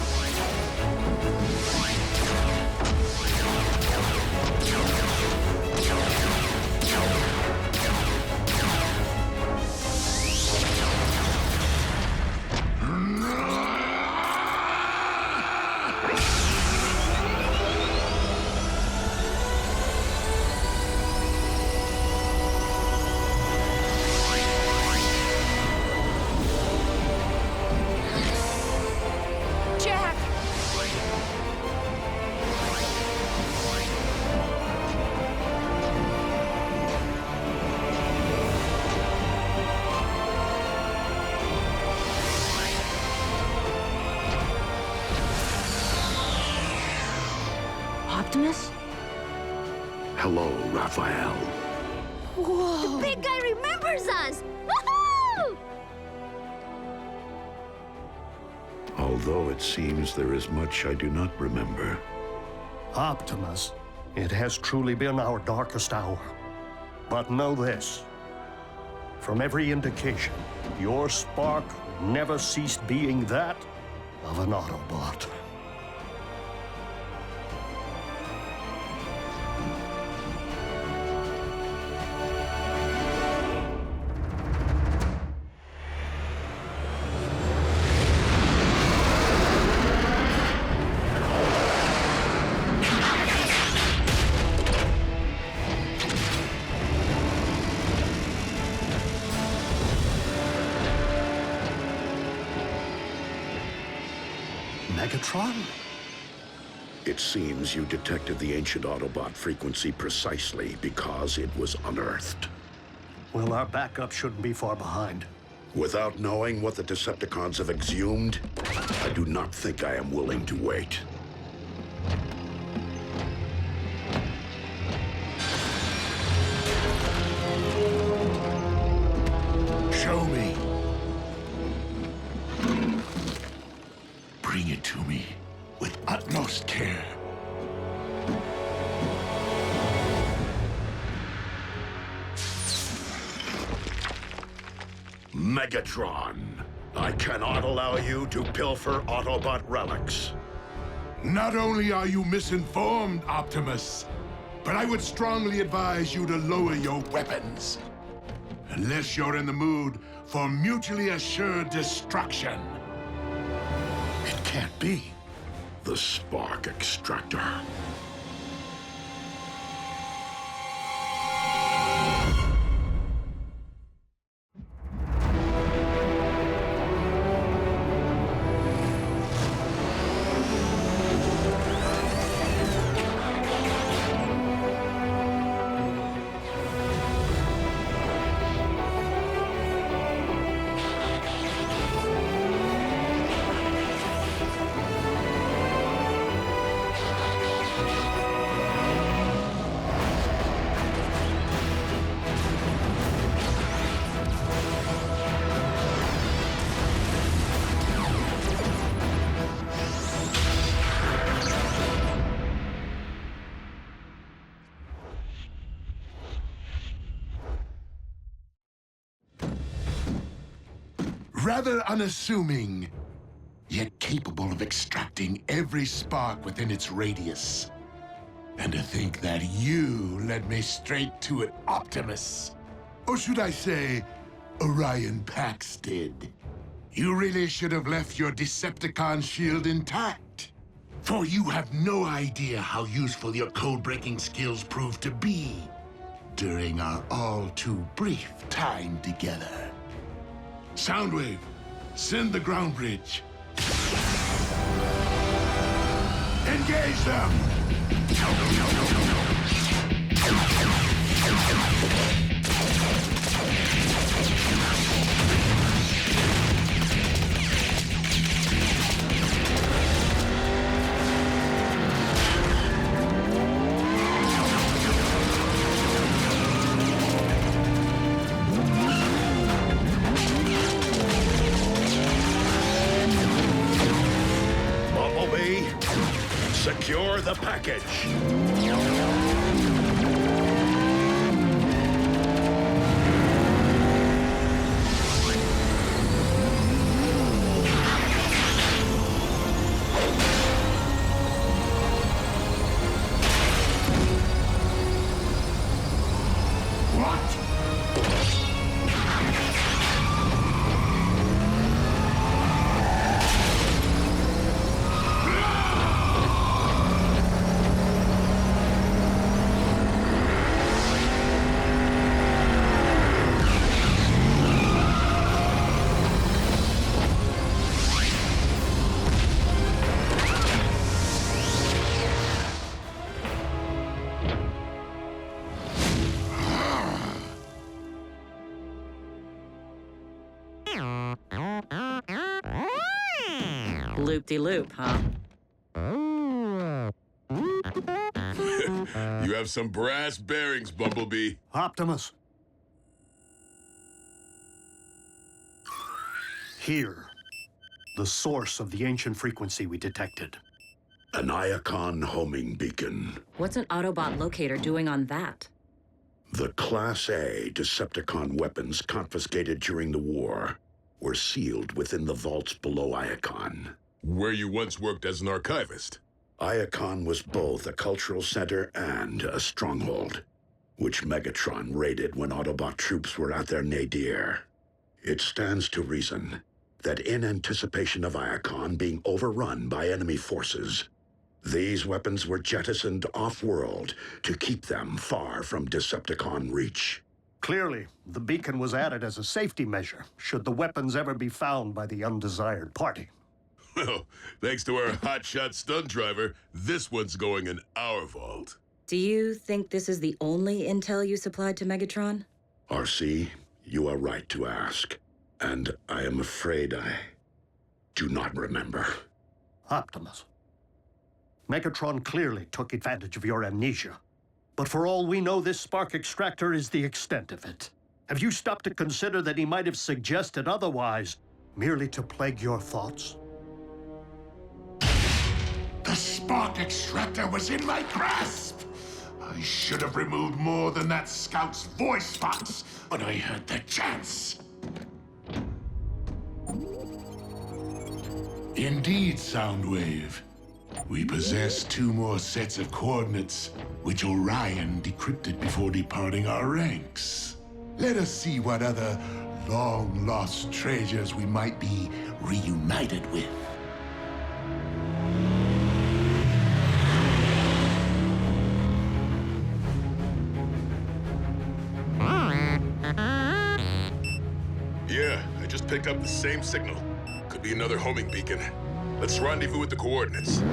Jack!
Optimus?
Hello, Rafael.
The big guy remembers us! Woohoo!
Although it seems there is much I do not remember.
Optimus, it has truly been our darkest hour. But know this. From every indication, your spark never ceased being that of an Autobot. Megatron?
It seems you detected the ancient Autobot frequency precisely because it was unearthed.
Well, our backup shouldn't be far behind.
Without knowing what the Decepticons have exhumed, I do not think I am willing to wait.
Show me. Bring it to me with utmost care.
Megatron, I cannot allow you to pilfer Autobot relics.
Not only are you misinformed, Optimus, but I would strongly advise you to lower your weapons. Unless you're in the mood for mutually assured destruction.
It can't be. The spark extractor.
Rather unassuming, yet capable of extracting every spark within its radius. And to think that you led me straight to it, Optimus. Or should I say, Orion Pax did. You really should have left your Decepticon shield intact. For you have no idea how useful your code-breaking skills proved to be during our all-too brief time together. Soundwave, send the ground bridge. Engage them!
Bumblebee, secure the package.
Loop-de-loop, huh?
You have some brass bearings, Bumblebee.
Optimus. Here, the source of the ancient frequency we detected.
An Iacon homing beacon.
What's an Autobot locator doing on that?
The Class A Decepticon weapons confiscated during the war were sealed within the vaults below Iacon.
Where you once worked as an archivist.
Iacon was both a cultural center and a stronghold, which Megatron raided when Autobot troops were at their nadir. It stands to reason that in anticipation of Iacon being overrun by enemy forces, these weapons were jettisoned off-world to keep them far from Decepticon reach.
Clearly, the beacon was added as a safety measure, should the weapons ever be found by the undesired party.
Well, thanks to our hotshot stunt driver, this one's going in our vault.
Do you think this is the only intel you supplied to Megatron?
RC, you are right to ask. And I am afraid I do not remember.
Optimus. Megatron clearly took advantage of your amnesia. But for all we know, this spark extractor is the extent of it. Have you stopped to consider that he might have suggested otherwise, merely to plague your thoughts?
The spark extractor was in my grasp! I should have removed more than that scout's voice box when I had the chance. Indeed, Soundwave. We possess 2 more sets of coordinates, which Orion decrypted before departing our ranks. Let us see what other long-lost treasures we might be reunited with.
Yeah, I just picked up the same signal. Could be another homing beacon. Let's rendezvous with the coordinates.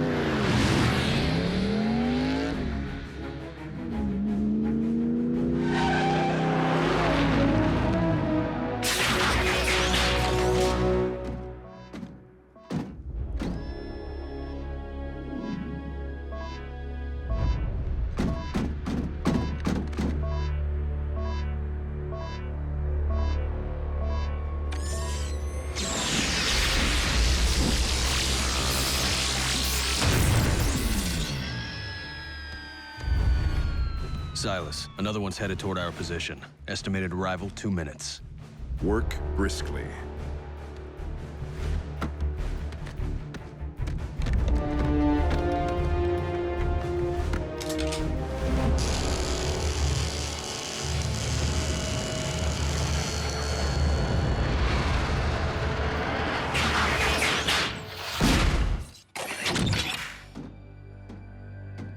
Silas, another one's headed toward our position. Estimated arrival 2 minutes.
Work briskly.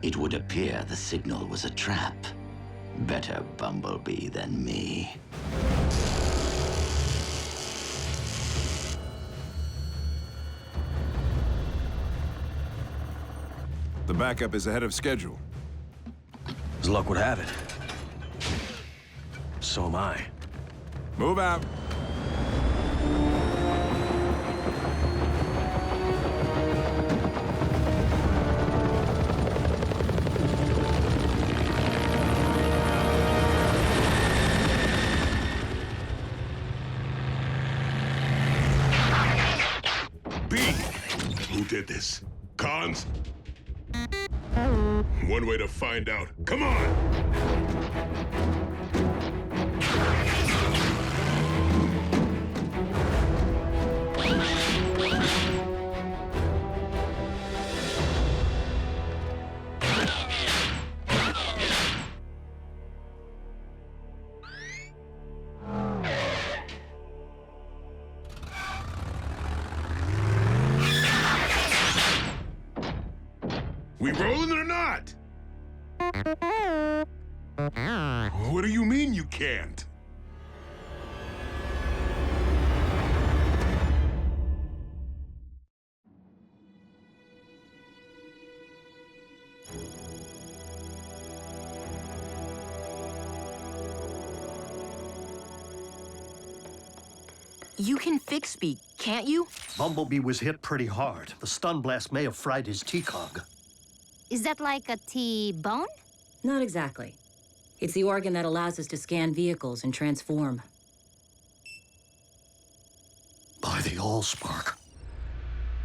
It would appear the signal was a trap. Better Bumblebee than me.
The backup is ahead of schedule.
As luck would have it. So am I.
Move out.
B! Who did this? Cons? One way to find out. Come on! We rolling or not? What do you mean you can't?
You can fix me, can't you?
Bumblebee was hit pretty hard. The stun blast may have fried his T-cog.
Is that like a T-bone?
Not exactly. It's the organ that allows us to scan vehicles and transform.
By the Allspark.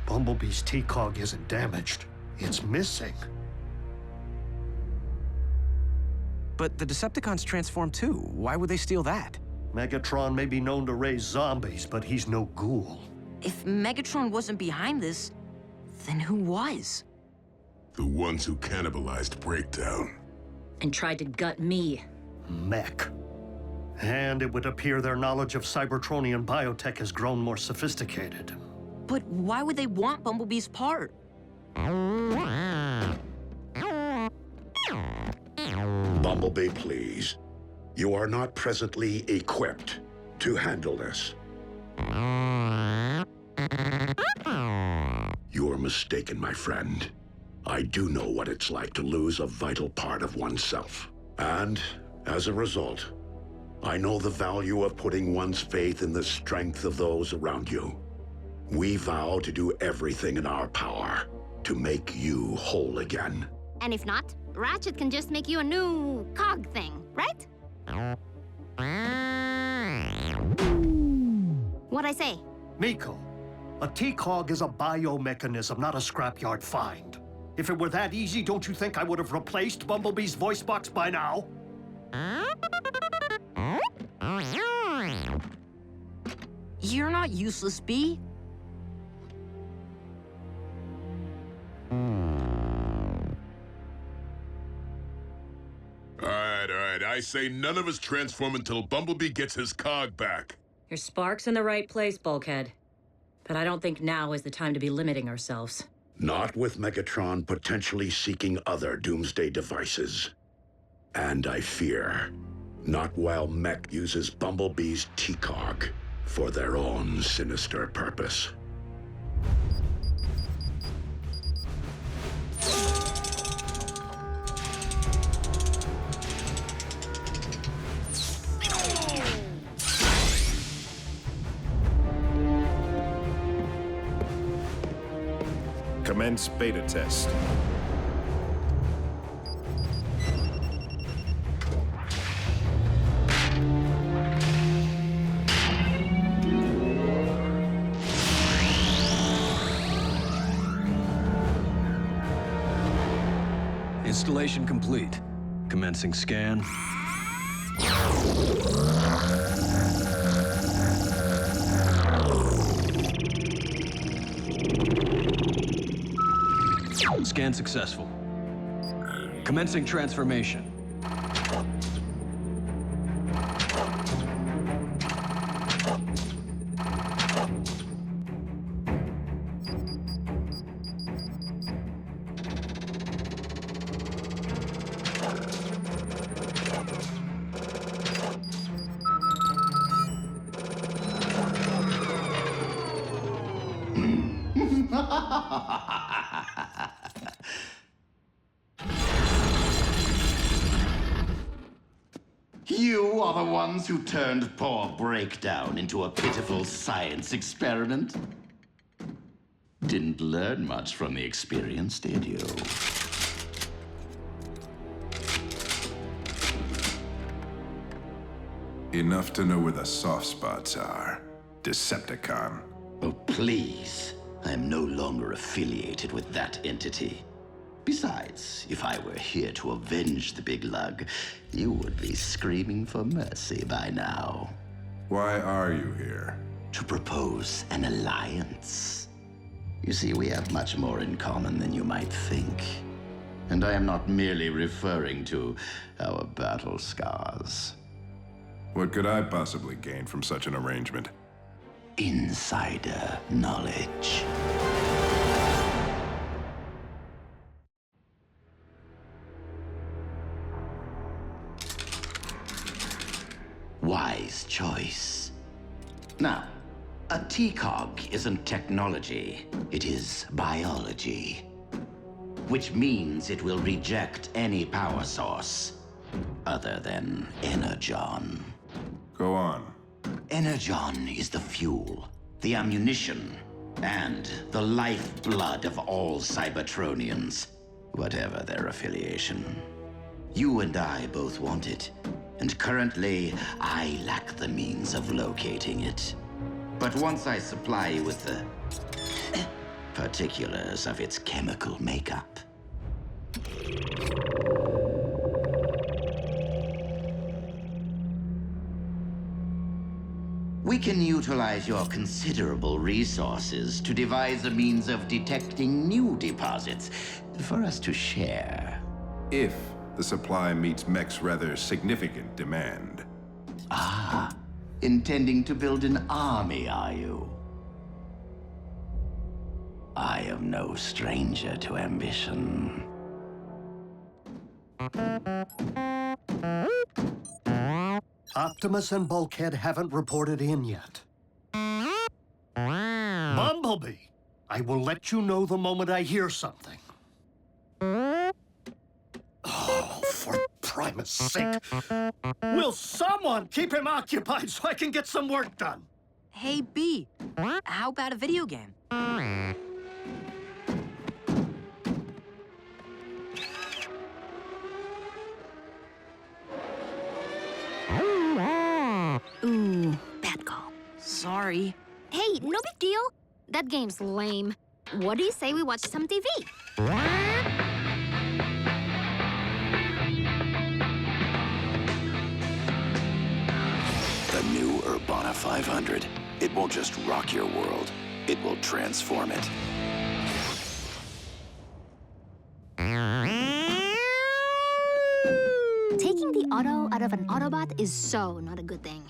Bumblebee's T-cog isn't damaged. It's missing.
But the Decepticons transform too. Why would they steal that?
Megatron may be known to raise zombies, but he's no ghoul.
If Megatron wasn't behind this, then who was?
The ones who cannibalized Breakdown.
And tried to gut me.
Mech. And it would appear their knowledge of Cybertronian biotech has grown more sophisticated.
But why would they want Bumblebee's part?
Bumblebee, please. You are not presently equipped to handle this. You're mistaken, my friend. I do know what it's like to lose a vital part of oneself. And, as a result, I know the value of putting one's faith in the strength of those around you. We vow to do everything in our power to make you whole again.
And if not, Ratchet can just make you a new cog thing, right? What'd I say?
Miko, a T-cog is a biomechanism, not a scrapyard find. If it were that easy, don't you think I would have replaced Bumblebee's voice box by now?
You're not useless, Bee.
All right. I say none of us transform until Bumblebee gets his cog back.
Your spark's in the right place, Bulkhead. But I don't think now is the time to be limiting ourselves.
Not with Megatron potentially seeking other doomsday devices. And I fear, not while Mech uses Bumblebee's T-cog for their own sinister purpose.
Commence beta test.
Installation complete. Commencing scan. Scan successful. Commencing transformation.
You are the ones who turned poor Breakdown into a pitiful science experiment? Didn't learn much from the experience, did you?
Enough to know where the soft spots are, Decepticon.
Oh, please. I am no longer affiliated with that entity. Besides, if I were here to avenge the big lug, you would be screaming for mercy by now.
Why are you here?
To propose an alliance. You see, we have much more in common than you might think. And I am not merely referring to our battle scars.
What could I possibly gain from such an arrangement?
Insider knowledge. Wise choice. Now, a TCOG isn't technology, it is biology. Which means it will reject any power source other than Energon.
Go on.
Energon is the fuel, the ammunition, and the lifeblood of all Cybertronians, whatever their affiliation. You and I both want it, and currently, I lack the means of locating it. But once I supply you with the particulars of its chemical makeup, we can utilize your considerable resources to devise a means of detecting new deposits for us to share.
If the supply meets Mech's rather significant demand.
Ah, intending to build an army, are you? I am no stranger to ambition.
Optimus and Bulkhead haven't reported in yet. Bumblebee! I will let you know the moment I hear something. Oh, for Primus' sake. Will someone keep him occupied so I can get some work done?
Hey, B, how about a video game?
Ooh, bad call.
Sorry.
Hey, no big deal. That game's lame. What do you say we watch some TV?
The new Urbana 500. It won't just rock your world, it will transform it.
Taking the auto out of an Autobot is so not a good thing.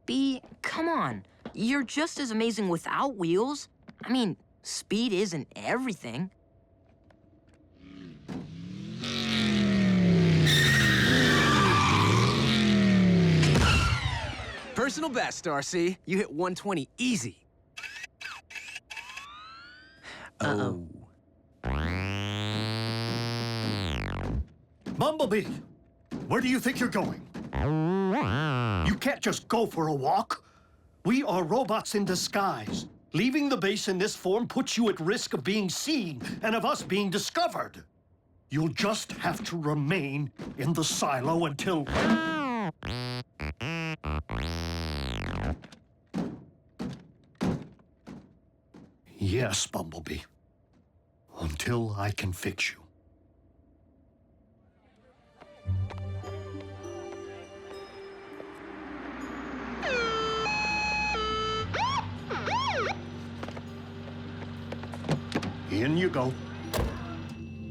B, come on. You're just as amazing without wheels. I mean, speed isn't everything.
Personal best, RC. You hit 120 easy.
Uh-oh.
Bumblebee! Where do you think you're going? You can't just go for a walk. We are robots in disguise. Leaving the base in this form puts you at risk of being seen and of us being discovered. You'll just have to remain in the silo until... Yes, Bumblebee. Until I can fix you. In you go.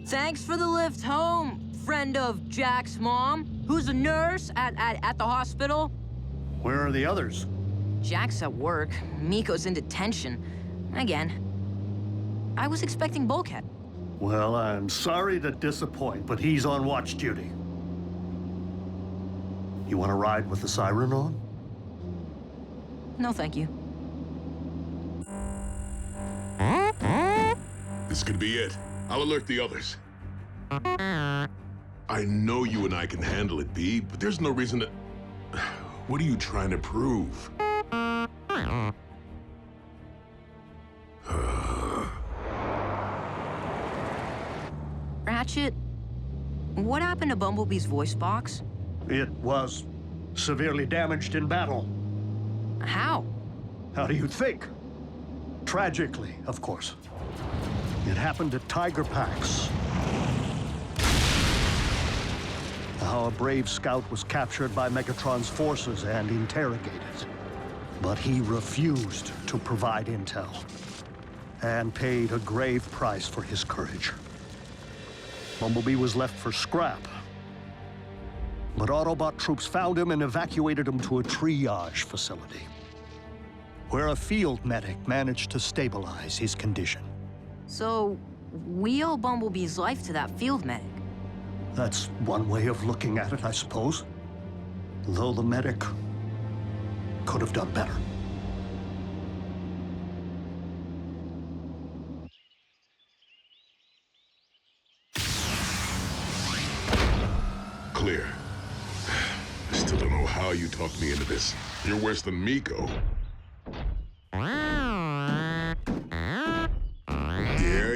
Thanks for the lift home, friend of Jack's mom, who's a nurse at the hospital.
Where are the others?
Jack's at work. Miko's in detention. Again. I was expecting Bulkhead.
Well, I'm sorry to disappoint, but he's on watch duty. You want to ride with the siren on?
No, thank you.
This could be it. I'll alert the others. I know you and I can handle it, B, but there's no reason to... What are you trying to prove?
Ratchet, what happened to Bumblebee's voice box?
It was severely damaged in battle.
How?
How do you think? Tragically, of course. It happened at Tiger Pax. How a brave scout was captured by Megatron's forces and interrogated. But he refused to provide intel, and paid a grave price for his courage. Bumblebee was left for scrap. But Autobot troops found him and evacuated him to a triage facility, where a field medic managed to stabilize his condition.
So, we owe Bumblebee's life to that field medic.
That's one way of looking at it, I suppose. Though the medic could have done better.
Clear. I still don't know how you talked me into this. You're worse than Miko.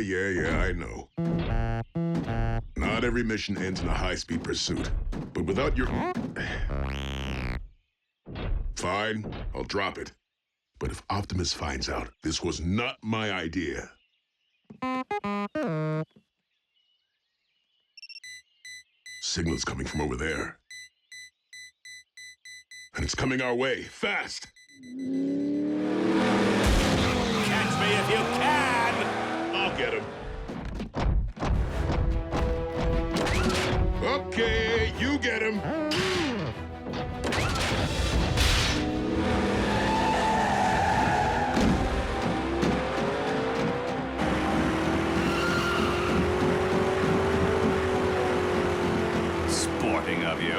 Yeah, I know. Not every mission ends in a high-speed pursuit. But without your... Fine, I'll drop it. But if Optimus finds out this was not my idea... Signal's coming from over there. And it's coming our way, fast!
Catch me if you can!
I'll get him. Okay, you get him.
Sporting of you.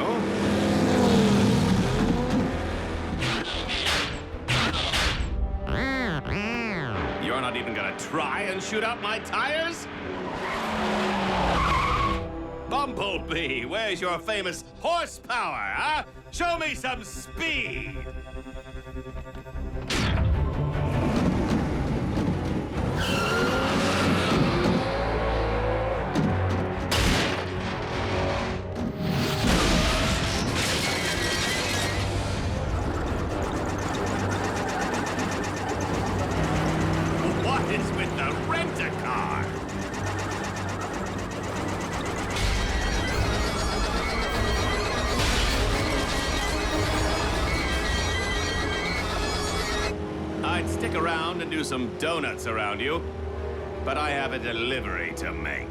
You're not even gonna try and shoot out my tires? Bumblebee, where's your famous horsepower, huh? Show me some speed! What is with the rent-a-car? I'd stick around and do some donuts around you, but I have a delivery to make.